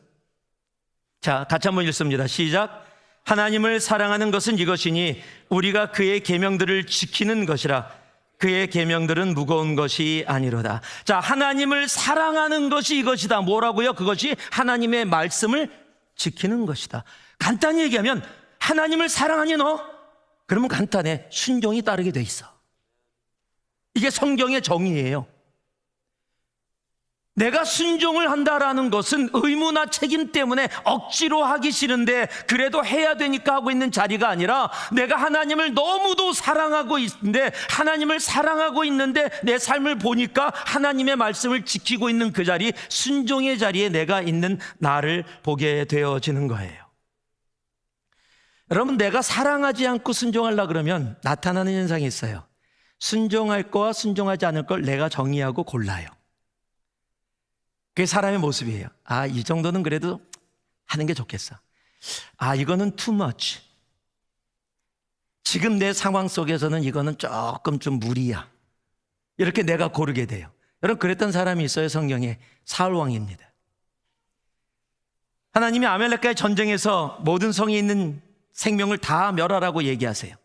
S1: 자, 같이 한번 읽습니다. 시작. 하나님을 사랑하는 것은 이것이니 우리가 그의 계명들을 지키는 것이라. 그의 계명들은 무거운 것이 아니로다. 자, 하나님을 사랑하는 것이 이것이다. 뭐라고요? 그것이 하나님의 말씀을 지키는 것이다. 간단히 얘기하면 하나님을 사랑하니 너? 그러면 간단해. 순종이 따르게 돼 있어. 이게 성경의 정의예요. 내가 순종을 한다라는 것은 의무나 책임 때문에 억지로 하기 싫은데 그래도 해야 되니까 하고 있는 자리가 아니라 내가 하나님을 너무도 사랑하고 있는데, 하나님을 사랑하고 있는데 내 삶을 보니까 하나님의 말씀을 지키고 있는 그 자리, 순종의 자리에 내가 있는 나를 보게 되어지는 거예요. 여러분 내가 사랑하지 않고 순종하려고 그러면 나타나는 현상이 있어요. 순종할 거와 순종하지 않을 걸 내가 정의하고 골라요. 그게 사람의 모습이에요. 이 정도는 그래도 하는 게 좋겠어. 이거는 too much. 지금 내 상황 속에서는 이거는 조금 좀 무리야. 이렇게 내가 고르게 돼요. 여러분 그랬던 사람이 있어요. 성경에 사울 왕입니다. 하나님이 아말렉과의 전쟁에서 모든 성에 있는 생명을 다 멸하라고 얘기하세요.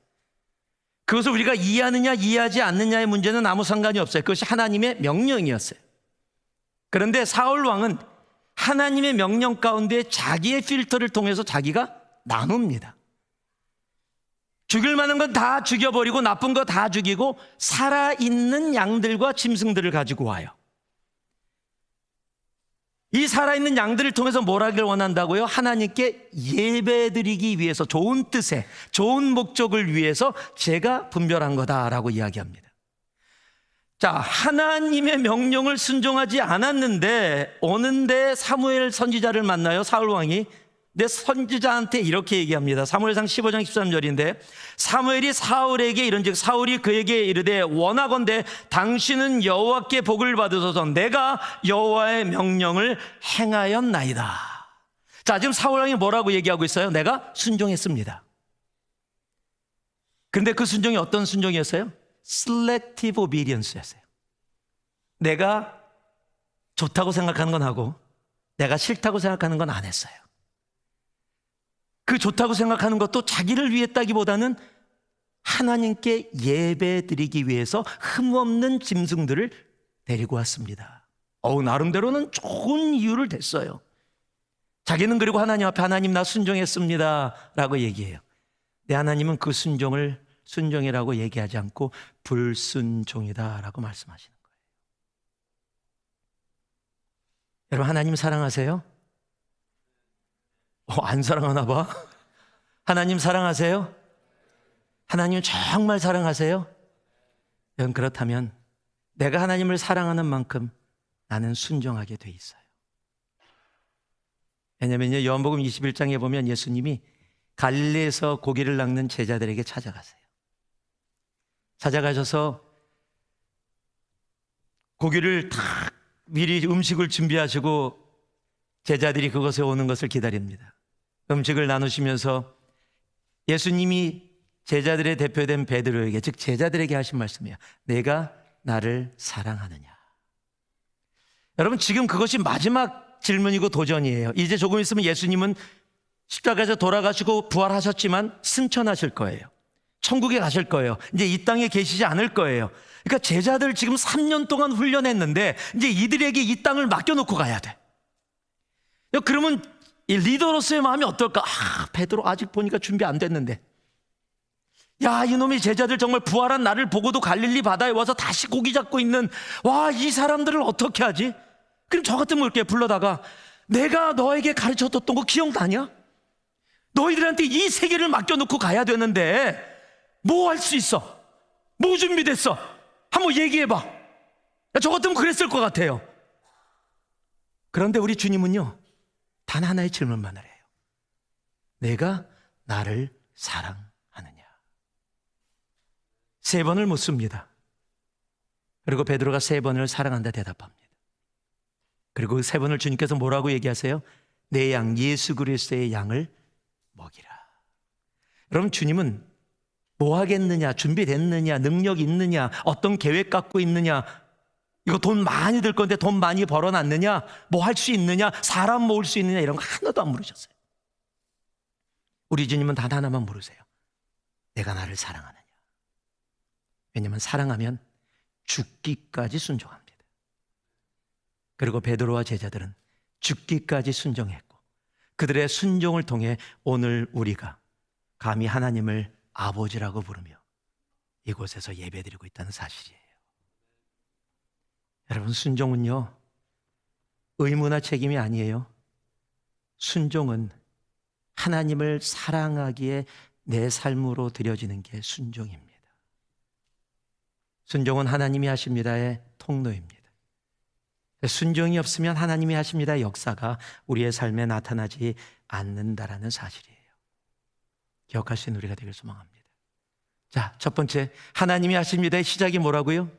S1: 그것을 우리가 이해하느냐 이해하지 않느냐의 문제는 아무 상관이 없어요. 그것이 하나님의 명령이었어요. 그런데 사울 왕은 하나님의 명령 가운데 자기의 필터를 통해서 자기가 나눕니다. 죽일 만한 건 다 죽여버리고 나쁜 거 다 죽이고 살아있는 양들과 짐승들을 가지고 와요. 이 살아있는 양들을 통해서 뭘 하길 원한다고요? 하나님께 예배드리기 위해서, 좋은 뜻에, 좋은 목적을 위해서 제가 분별한 거다라고 이야기합니다. 자, 하나님의 명령을 순종하지 않았는데 오는데 사무엘 선지자를 만나요. 사울 왕이. 근데 선지자한테 이렇게 얘기합니다. 사무엘상 15장 13절인데 사무엘이 사울에게 이른즉 사울이 그에게 이르되 원하건대 당신은 여호와께 복을 받으소서. 내가 여호와의 명령을 행하였나이다. 자, 지금 사울 왕이 뭐라고 얘기하고 있어요? 내가 순종했습니다. 그런데 그 순종이 어떤 순종이었어요? Selective obedience였어요. 내가 좋다고 생각하는 건 하고 내가 싫다고 생각하는 건 안 했어요. 그 좋다고 생각하는 것도 자기를 위했다기보다는 하나님께 예배드리기 위해서 흠없는 짐승들을 데리고 왔습니다. 나름대로는 좋은 이유를 댔어요. 자기는 그리고 하나님 앞에 하나님 나 순종했습니다 라고 얘기해요. 내 하나님은 그 순종을 순종이라고 얘기하지 않고 불순종이다라고 말씀하시는 거예요. 여러분 하나님 사랑하세요? 안 사랑하나 봐. 하나님 사랑하세요? 하나님 정말 사랑하세요? 여러분 그렇다면 내가 하나님을 사랑하는 만큼 나는 순종하게 돼 있어요. 왜냐면요, 요한복음 21장에 보면 예수님이 갈릴리에서 고기를 낚는 제자들에게 찾아가세요. 찾아가셔서 고기를 다 미리 음식을 준비하시고 제자들이 그곳에 오는 것을 기다립니다. 음식을 나누시면서 예수님이 제자들의 대표된 베드로에게, 즉 제자들에게 하신 말씀이에요. 내가 나를 사랑하느냐. 여러분 지금 그것이 마지막 질문이고 도전이에요. 이제 조금 있으면 예수님은 십자가에서 돌아가시고 부활하셨지만 승천하실 거예요. 천국에 가실 거예요. 이제 이 땅에 계시지 않을 거예요. 그러니까 제자들 지금 3년 동안 훈련했는데 이제 이들에게 이 땅을 맡겨놓고 가야 돼. 그러면 이 리더로서의 마음이 어떨까? 베드로 아직 보니까 준비 안 됐는데, 야, 이놈의 제자들 정말 부활한 나를 보고도 갈릴리 바다에 와서 다시 고기 잡고 있는, 이 사람들을 어떻게 하지? 그럼 저 같으면 이렇게 불러다가 내가 너에게 가르쳐줬던 거 기억나냐? 너희들한테 이 세계를 맡겨놓고 가야 되는데 뭐 할 수 있어? 뭐 준비됐어? 한번 얘기해봐. 저 같으면 그랬을 것 같아요. 그런데 우리 주님은요, 단 하나의 질문만을 해요. 내가 나를 사랑하느냐? 3번을 묻습니다. 그리고 베드로가 3번을 사랑한다 대답합니다. 그리고 3번을 주님께서 뭐라고 얘기하세요? 내 양 예수 그리스도의 양을 먹이라. 여러분, 주님은 뭐 하겠느냐, 준비됐느냐, 능력 있느냐, 어떤 계획 갖고 있느냐, 이거 돈 많이 들 건데 돈 많이 벌어놨느냐, 뭐 할 수 있느냐, 사람 모을 수 있느냐, 이런 거 하나도 안 물으셨어요. 우리 주님은 단 하나만 물으세요. 내가 나를 사랑하느냐? 왜냐하면 사랑하면 죽기까지 순종합니다. 그리고 베드로와 제자들은 죽기까지 순종했고, 그들의 순종을 통해 오늘 우리가 감히 하나님을 아버지라고 부르며 이곳에서 예배드리고 있다는 사실이에요. 여러분, 순종은요, 의무나 책임이 아니에요. 순종은 하나님을 사랑하기에 내 삶으로 드려지는 게 순종입니다. 순종은 하나님이 하십니다의 통로입니다. 순종이 없으면 하나님이 하십니다의 역사가 우리의 삶에 나타나지 않는다라는 사실이에요. 기억할 수 있는 우리가 되길 소망합니다. 자, 첫 번째, 하나님이 하십니다의 시작이 뭐라고요?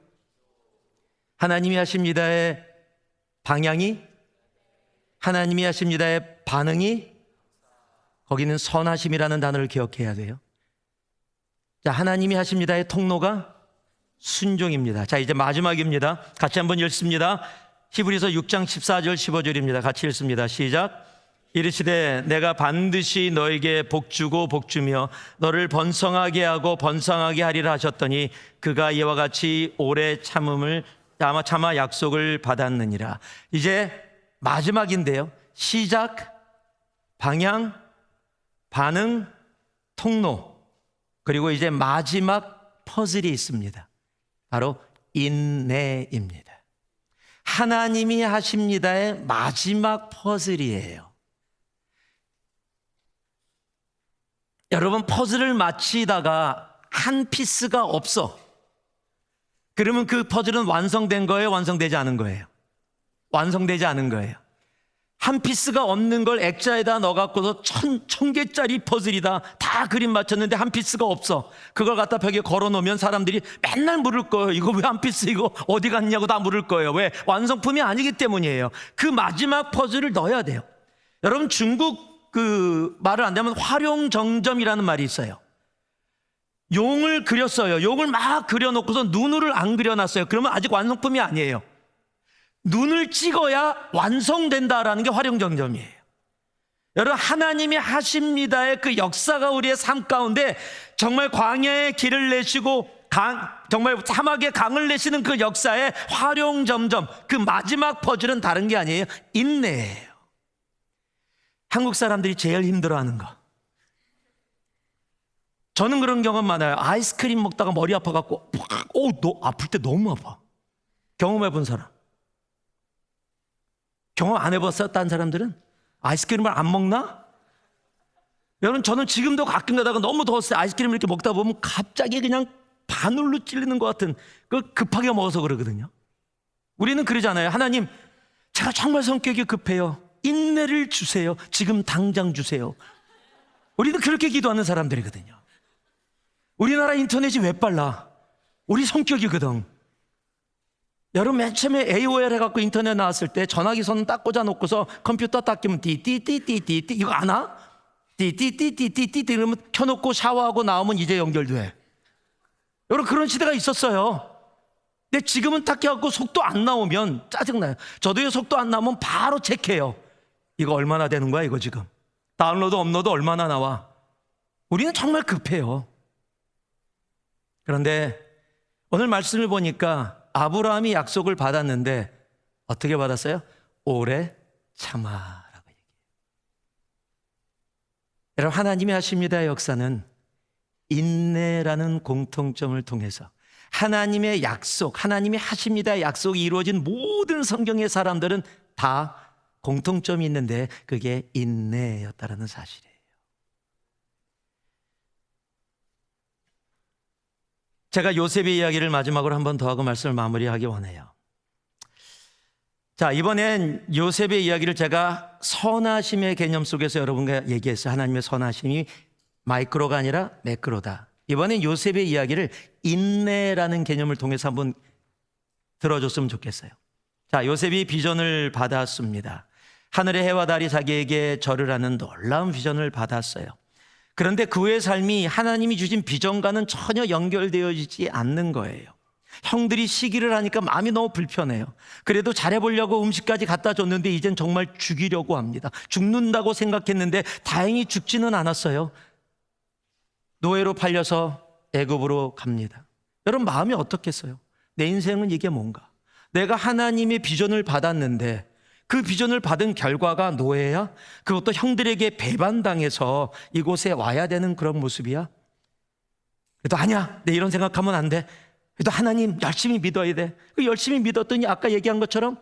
S1: 하나님이 하십니다의 방향이, 하나님이 하십니다의 반응이, 거기는 선하심이라는 단어를 기억해야 돼요. 자, 하나님이 하십니다의 통로가 순종입니다. 자, 이제 마지막입니다. 같이 한번 읽습니다. 히브리서 6장 14절 15절입니다. 같이 읽습니다. 시작. 이르시되 내가 반드시 너에게 복주고 복주며 너를 번성하게 하고 번성하게 하리라 하셨더니 그가 이와 같이 오래 참아 약속을 받았느니라. 이제 마지막인데요. 시작, 방향, 반응, 통로, 그리고 이제 마지막 퍼즐이 있습니다. 바로 인내입니다. 하나님이 하십니다의 마지막 퍼즐이에요. 여러분, 퍼즐을 맞히다가 한 피스가 없어. 그러면 그 퍼즐은 완성된 거예요? 완성되지 않은 거예요? 완성되지 않은 거예요. 한 피스가 없는 걸 액자에다 넣어갖고서 천 개짜리 퍼즐이다. 다 그림 맞췄는데 한 피스가 없어. 그걸 갖다 벽에 걸어놓으면 사람들이 맨날 물을 거예요. 이거 왜 한 피스, 이거 어디 갔냐고 다 물을 거예요. 왜? 완성품이 아니기 때문이에요. 그 마지막 퍼즐을 넣어야 돼요. 여러분, 중국 그 말을 안 되면 활용정점이라는 말이 있어요. 용을 그렸어요. 용을 막 그려놓고서 눈을 안 그려놨어요. 그러면 아직 완성품이 아니에요. 눈을 찍어야 완성된다라는 게 활용정점이에요. 여러분, 하나님이 하십니다의 그 역사가 우리의 삶 가운데 정말 광야에 길을 내시고 정말 사막에 강을 내시는 그 역사의 활용점점, 그 마지막 퍼즐은 다른 게 아니에요. 인내예요. 한국 사람들이 제일 힘들어하는 거, 저는 그런 경험 많아요. 아이스크림 먹다가 머리 아파갖고 너 아플 때 너무 아파. 경험해 본 사람? 경험 안 해봤어요? 딴 사람들은? 아이스크림을 안 먹나? 여러분, 저는 지금도 가끔 가다가 너무 더웠을 때 아이스크림을 이렇게 먹다 보면 갑자기 그냥 바늘로 찔리는 것 같은, 그 급하게 먹어서 그러거든요. 우리는 그러잖아요. 하나님, 제가 정말 성격이 급해요. 인내를 주세요. 지금 당장 주세요. 우리는 그렇게 기도하는 사람들이거든요. 우리나라 인터넷이 왜 빨라? 우리 성격이거든. 여러분, 맨 처음에 AOL 해갖고 인터넷 나왔을 때 전화기 선 딱 꽂아놓고서 컴퓨터 딱 끼면 띠띠띠띠띠띠, 이거 아나? 띠띠띠띠띠띠 이러면 켜놓고 샤워하고 나오면 이제 연결돼. 여러분, 그런 시대가 있었어요. 근데 지금은 딱 켜갖고 속도 안 나오면 짜증나요. 저도요, 속도 안 나오면 바로 체크해요. 이거 얼마나 되는 거야, 이거 지금? 다운로드, 업로드 얼마나 나와? 우리는 정말 급해요. 그런데 오늘 말씀을 보니까 아브라함이 약속을 받았는데 어떻게 받았어요? 오래 참아라고 얘기해요. 여러분, 하나님이 하십니다의 역사는 인내라는 공통점을 통해서 하나님의 약속, 하나님이 하십니다의 약속이 이루어진 모든 성경의 사람들은 다 공통점이 있는데 그게 인내였다라는 사실이에요. 제가 요셉의 이야기를 마지막으로 한 번 더 하고 말씀을 마무리하기 원해요. 자, 이번엔 요셉의 이야기를 제가 선하심의 개념 속에서 여러분과 얘기했어요. 하나님의 선하심이 마이크로가 아니라 매크로다. 이번엔 요셉의 이야기를 인내라는 개념을 통해서 한번 들어줬으면 좋겠어요. 자, 요셉이 비전을 받았습니다. 하늘의 해와 달이 자기에게 절을 하는 놀라운 비전을 받았어요. 그런데 그의 삶이 하나님이 주신 비전과는 전혀 연결되어지지 않는 거예요. 형들이 시기를 하니까 마음이 너무 불편해요. 그래도 잘해보려고 음식까지 갖다 줬는데 이젠 정말 죽이려고 합니다. 죽는다고 생각했는데 다행히 죽지는 않았어요. 노예로 팔려서 애굽으로 갑니다. 여러분 마음이 어떻겠어요? 내 인생은 이게 뭔가? 내가 하나님의 비전을 받았는데 그 비전을 받은 결과가 노예야? 그것도 형들에게 배반당해서 이곳에 와야 되는 그런 모습이야? 그래도 아니야, 내 이런 생각하면 안 돼. 그래도 하나님 열심히 믿어야 돼. 열심히 믿었더니 아까 얘기한 것처럼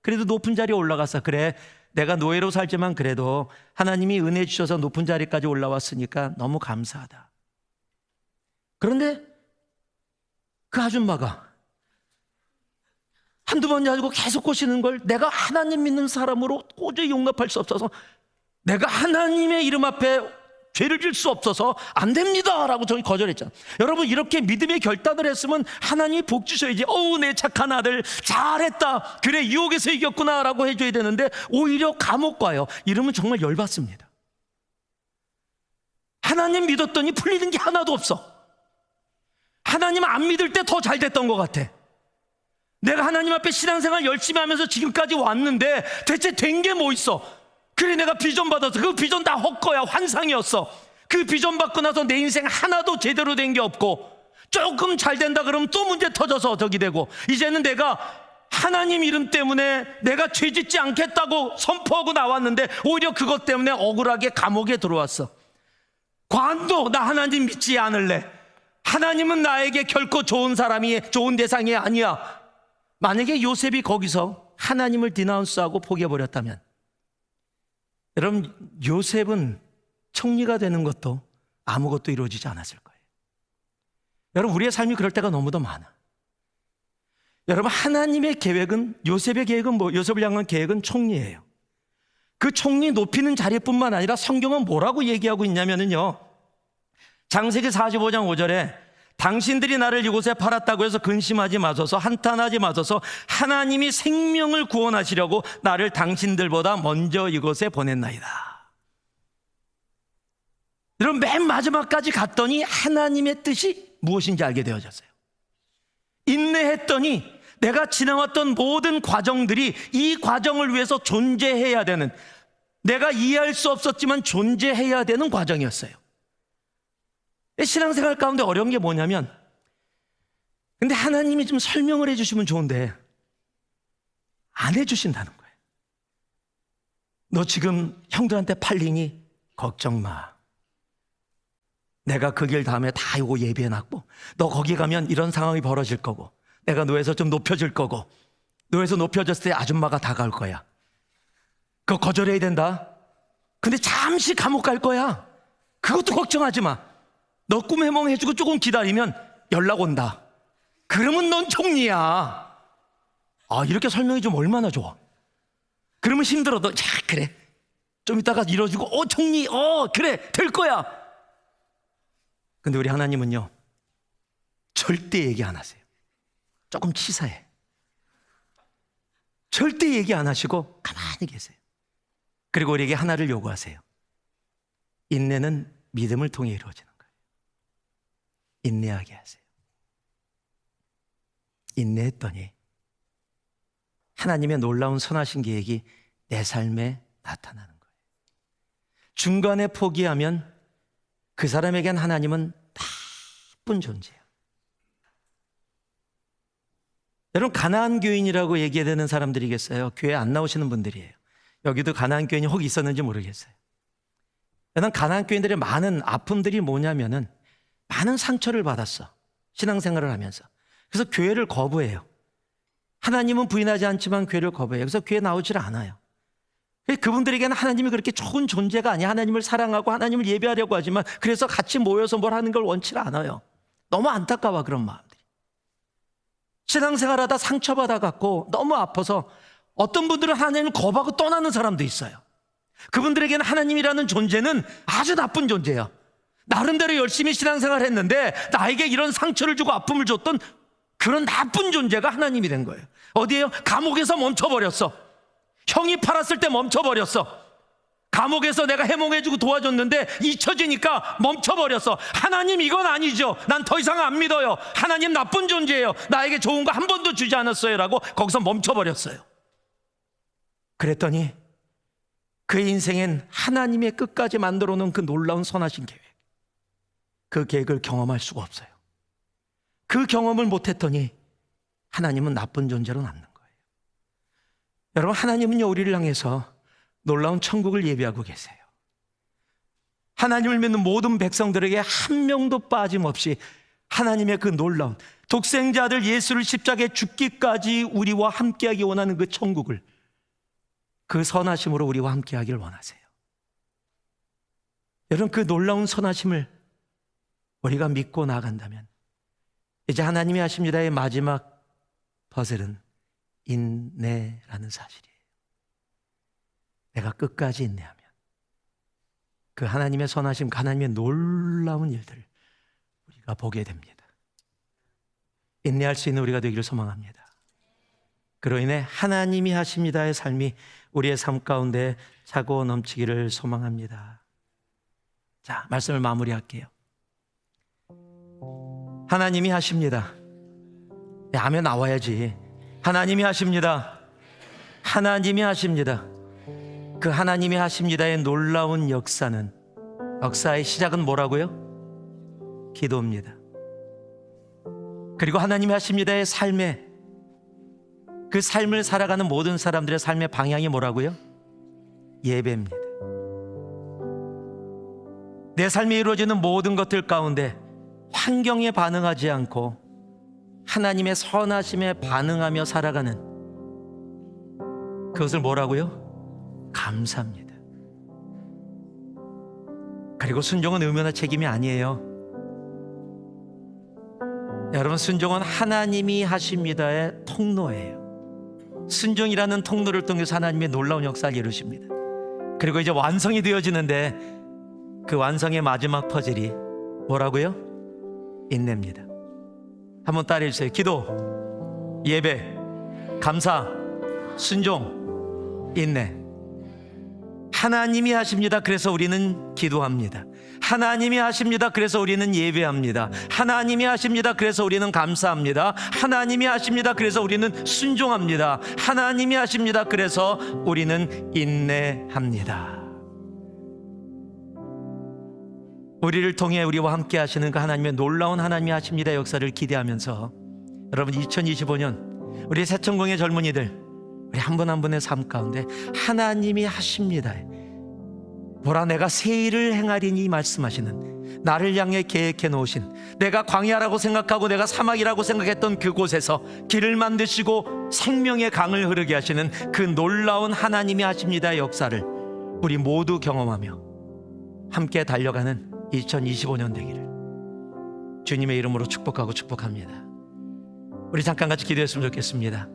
S1: 그래도 높은 자리에 올라가서 그래, 내가 노예로 살지만 그래도 하나님이 은혜 주셔서 높은 자리까지 올라왔으니까 너무 감사하다. 그런데 그 아줌마가 한두 번이 아니고 계속 꼬시는 걸 내가 하나님 믿는 사람으로 도저히 용납할 수 없어서, 내가 하나님의 이름 앞에 죄를 질 수 없어서 안 됩니다 라고 저희 거절했잖아요. 여러분 이렇게 믿음의 결단을 했으면 하나님이 복 주셔야지. 어우 내 착한 아들 잘했다, 그래 유혹에서 이겼구나 라고 해줘야 되는데 오히려 감옥 가요. 이러면 정말 열받습니다. 하나님 믿었더니 풀리는 게 하나도 없어. 하나님 안 믿을 때 더 잘 됐던 것 같아. 내가 하나님 앞에 신앙생활 열심히 하면서 지금까지 왔는데 대체 된 게 뭐 있어? 그래 내가 비전 받았어. 그 비전 다 헛거야, 환상이었어. 그 비전 받고 나서 내 인생 하나도 제대로 된 게 없고, 조금 잘 된다 그러면 또 문제 터져서 저기 되고, 이제는 내가 하나님 이름 때문에 내가 죄 짓지 않겠다고 선포하고 나왔는데 오히려 그것 때문에 억울하게 감옥에 들어왔어. 관도 나 하나님 믿지 않을래. 하나님은 나에게 결코 좋은 사람이, 좋은 대상이 아니야. 만약에 요셉이 거기서 하나님을 디나운스하고 포기해버렸다면, 여러분 요셉은 총리가 되는 것도 아무것도 이루어지지 않았을 거예요. 여러분 우리의 삶이 그럴 때가 너무도 많아. 여러분 하나님의 계획은, 요셉의 계획은 뭐, 요셉을 향한 계획은 총리예요. 그 총리 높이는 자리뿐만 아니라 성경은 뭐라고 얘기하고 있냐면요, 창세기 45장 5절에 당신들이 나를 이곳에 팔았다고 해서 근심하지 마소서, 한탄하지 마소서, 하나님이 생명을 구원하시려고 나를 당신들보다 먼저 이곳에 보냈나이다. 여러분 맨 마지막까지 갔더니 하나님의 뜻이 무엇인지 알게 되어졌어요. 인내했더니 내가 지나왔던 모든 과정들이 이 과정을 위해서 존재해야 되는, 내가 이해할 수 없었지만 존재해야 되는 과정이었어요. 신앙생활 가운데 어려운 게 뭐냐면, 근데 하나님이 좀 설명을 해주시면 좋은데 안 해주신다는 거예요. 너 지금 형들한테 팔리니 걱정 마. 내가 그 길 다음에 다 이거 예비해놨고, 너 거기 가면 이런 상황이 벌어질 거고, 내가 노예에서 좀 높여줄 거고, 노예에서 높여졌을 때 아줌마가 다가올 거야. 그거 거절해야 된다. 근데 잠시 감옥 갈 거야. 그것도 걱정하지 마. 너 꿈 해몽해주고 조금 기다리면 연락 온다. 그러면 넌 총리야. 아, 이렇게 설명해 주면 얼마나 좋아. 그러면 힘들어도 자 그래 좀 이따가 이뤄주고 총리 그래 될 거야. 근데 우리 하나님은요 절대 얘기 안 하세요. 조금 치사해. 절대 얘기 안 하시고 가만히 계세요. 그리고 우리에게 하나를 요구하세요. 인내는 믿음을 통해 이루어지는 거예요. 인내하게 하세요. 인내했더니 하나님의 놀라운 선하신 계획이 내 삶에 나타나는 거예요. 중간에 포기하면 그 사람에겐 하나님은 나쁜 존재예요. 여러분 가나안 교인이라고 얘기되는 사람들이겠어요? 교회 안 나오시는 분들이에요. 여기도 가나안 교인이 혹 있었는지 모르겠어요. 여러분 가나안 교인들의 많은 아픔들이 뭐냐면은 많은 상처를 받았어. 신앙생활을 하면서. 그래서 교회를 거부해요. 하나님은 부인하지 않지만 교회를 거부해요. 그래서 교회 나오질 않아요. 그분들에게는 하나님이 그렇게 좋은 존재가 아니야. 하나님을 사랑하고 하나님을 예배하려고 하지만 그래서 같이 모여서 뭘 하는 걸 원치 않아요. 너무 안타까워. 그런 마음들이 신앙생활하다 상처받아 갖고 너무 아파서 어떤 분들은 하나님을 거부하고 떠나는 사람도 있어요. 그분들에게는 하나님이라는 존재는 아주 나쁜 존재예요. 나름대로 열심히 신앙생활 했는데 나에게 이런 상처를 주고 아픔을 줬던 그런 나쁜 존재가 하나님이 된 거예요. 어디에요? 감옥에서 멈춰버렸어. 형이 팔았을 때 멈춰버렸어. 감옥에서 내가 해몽해주고 도와줬는데 잊혀지니까 멈춰버렸어. 하나님 이건 아니죠. 난 더 이상 안 믿어요. 하나님 나쁜 존재예요. 나에게 좋은 거 한 번도 주지 않았어요 라고 거기서 멈춰버렸어요. 그랬더니 그 인생엔 하나님의 끝까지 만들어 놓은 그 놀라운 선하신 계획, 그 계획을 경험할 수가 없어요. 그 경험을 못했더니 하나님은 나쁜 존재로 남는 거예요. 여러분, 하나님은요 우리를 향해서 놀라운 천국을 예비하고 계세요. 하나님을 믿는 모든 백성들에게 한 명도 빠짐없이 하나님의 그 놀라운 독생자 아들 예수를 십자가에 죽기까지 우리와 함께하기 원하는 그 천국을, 그 선하심으로 우리와 함께하기를 원하세요. 여러분, 그 놀라운 선하심을 우리가 믿고 나아간다면 이제 하나님이 하십니다의 마지막 퍼즐은 인내라는 사실이에요. 내가 끝까지 인내하면 그 하나님의 선하심, 하나님의 놀라운 일들을 우리가 보게 됩니다. 인내할 수 있는 우리가 되기를 소망합니다. 그로 인해 하나님이 하십니다의 삶이 우리의 삶 가운데 차고 넘치기를 소망합니다. 자, 말씀을 마무리할게요. 하나님이 하십니다. 아멘 나와야지. 하나님이 하십니다. 하나님이 하십니다. 그 하나님이 하십니다의 놀라운 역사는, 역사의 시작은 뭐라고요? 기도입니다. 그리고 하나님이 하십니다의 삶에, 그 삶을 살아가는 모든 사람들의 삶의 방향이 뭐라고요? 예배입니다. 내 삶에 이루어지는 모든 것들 가운데 환경에 반응하지 않고 하나님의 선하심에 반응하며 살아가는, 그것을 뭐라고요? 감사합니다. 그리고 순종은 의무나 책임이 아니에요. 여러분, 순종은 하나님이 하십니다의 통로예요. 순종이라는 통로를 통해서 하나님의 놀라운 역사를 이루십니다. 그리고 이제 완성이 되어지는데 그 완성의 마지막 퍼즐이 뭐라고요? 인내입니다. 한번 따라해 주세요. 기도, 예배, 감사, 순종, 인내. 하나님이 하십니다. 그래서 우리는 기도합니다. 하나님이 하십니다. 그래서 우리는 예배합니다. 하나님이 하십니다. 그래서 우리는 감사합니다. 하나님이 하십니다. 그래서 우리는 순종합니다. 하나님이 하십니다. 그래서 우리는 인내합니다. 우리를 통해 우리와 함께 하시는 그 하나님의 놀라운 하나님이 하십니다 역사를 기대하면서, 여러분 2025년 우리 새천공의 젊은이들, 우리 한 분 한 분의 삶 가운데 하나님이 하십니다, 보라 내가 새 일을 행하리니 말씀하시는, 나를 향해 계획해 놓으신, 내가 광야라고 생각하고 내가 사막이라고 생각했던 그곳에서 길을 만드시고 생명의 강을 흐르게 하시는 그 놀라운 하나님이 하십니다 역사를 우리 모두 경험하며 함께 달려가는 2025년 되기를 주님의 이름으로 축복하고 축복합니다. 우리 잠깐 같이 기도했으면 좋겠습니다.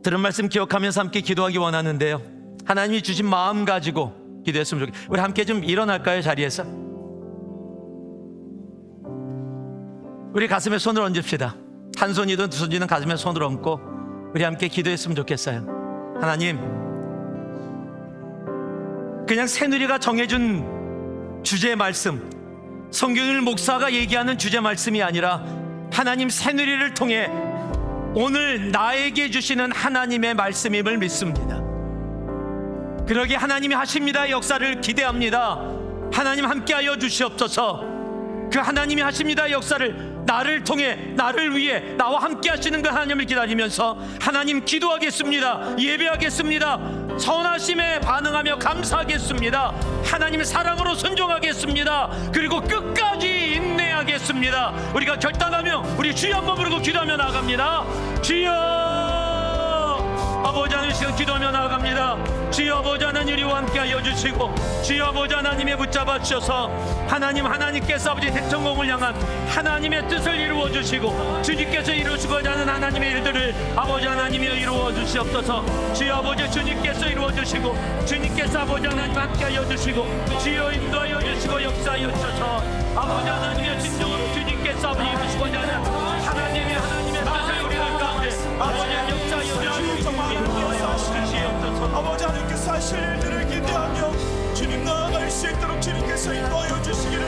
S1: 들은 말씀 기억하면서 함께 기도하기 원하는데요, 하나님이 주신 마음 가지고 기도했으면 좋겠습니다. 우리 함께 좀 일어날까요? 자리에서 우리 가슴에 손을 얹읍시다. 한 손이든 두 손이든 가슴에 손을 얹고 우리 함께 기도했으면 좋겠어요. 하나님, 그냥 새누리가 정해준 주제 말씀, 성경일 목사가 얘기하는 주제 말씀이 아니라 하나님 새누리를 통해 오늘 나에게 주시는 하나님의 말씀임을 믿습니다. 그러기에 하나님이 하십니다 역사를 기대합니다. 하나님 함께하여 주시옵소서. 그 하나님이 하십니다 역사를 나를 통해, 나를 위해, 나와 함께 하시는 그 하나님을 기다리면서 하나님 기도하겠습니다. 예배하겠습니다. 선하심에 반응하며 감사하겠습니다. 하나님의 사랑으로 순종하겠습니다. 그리고 끝까지 인내하겠습니다. 우리가 결단하며 우리 주여 한번 부르고 기도하며 나갑니다. 주여, 아버지 하나님 시간 기도하며 나아갑니다. 주여 아버지 하나님 우리와 함께하여 주시고, 주여 아버지 하나님의 붙잡아 주셔서 하나님께서 아버지 대천공을 향한 하나님의 뜻을 이루어 주시고, 주님께서 이루시고자 하는 하나님의 일들을 아버지 하나님이 이루어 주시옵소서. 주여 아버지 주님께서 이루어 주시고, 주님께서 아버지 하나님 함께하여 주시고, 주여 인도하여 주시고 역사하여 주셔서 아버지 하나님의 진정으로 주님께서 아버지 이루시고자 하는 하나님의 뜻을 우리 가운데 아버지 역사하여 주시고 인도하여 주시옵소서.
S2: 아버지 하나님께서 하실 일들을 기대하며 주님 나아갈 수 있도록 주님께서 인도하여 주시기를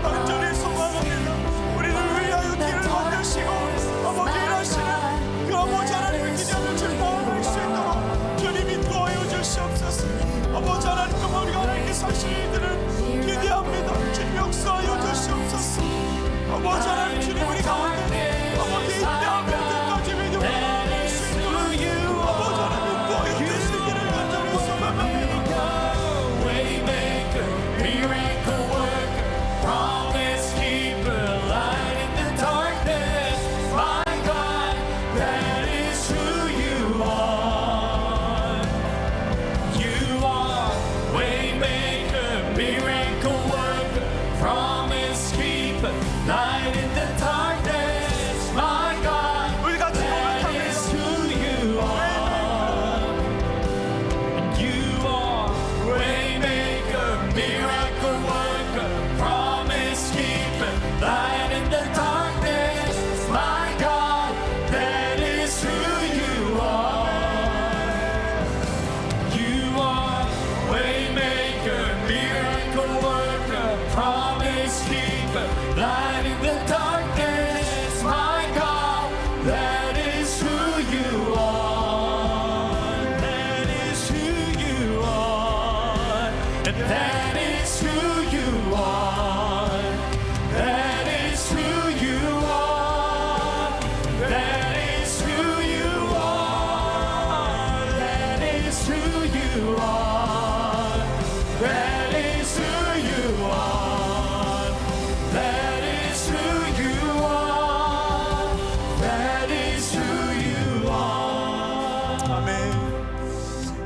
S2: 간절히 소망합니다. 우리를 위하여 길을 만드시고 아버지 일하시는 그 아버지 하나님을 기대하며 주님 나아갈 수 있도록 주님 인도하여 주시옵소서. 아버지 하나님과 우리가 하나님께서 하실 일들을 기대합니다. 주님 역사하여 주시옵소서. 아버지 하나님 주님 우리 가운데 아버지 인내하며 끝까지 믿음으로 나아갈 수 있도록 아버지 하나님 인도하여 주시기를 간절히 소망합니다.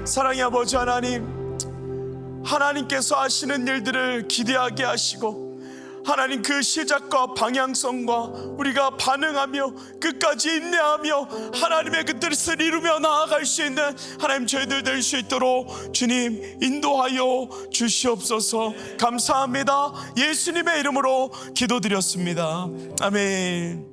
S2: 사랑의 아버지 하나님께서 하시는 일들을 기대하게 하시고 하나님 그 시작과 방향성과 우리가 반응하며 끝까지 인내하며 하나님의 그 뜻을 이루며 나아갈 수 있는 하나님 저희들 될 수 있도록 주님 인도하여 주시옵소서. 감사합니다. 예수님의 이름으로 기도드렸습니다. 아멘.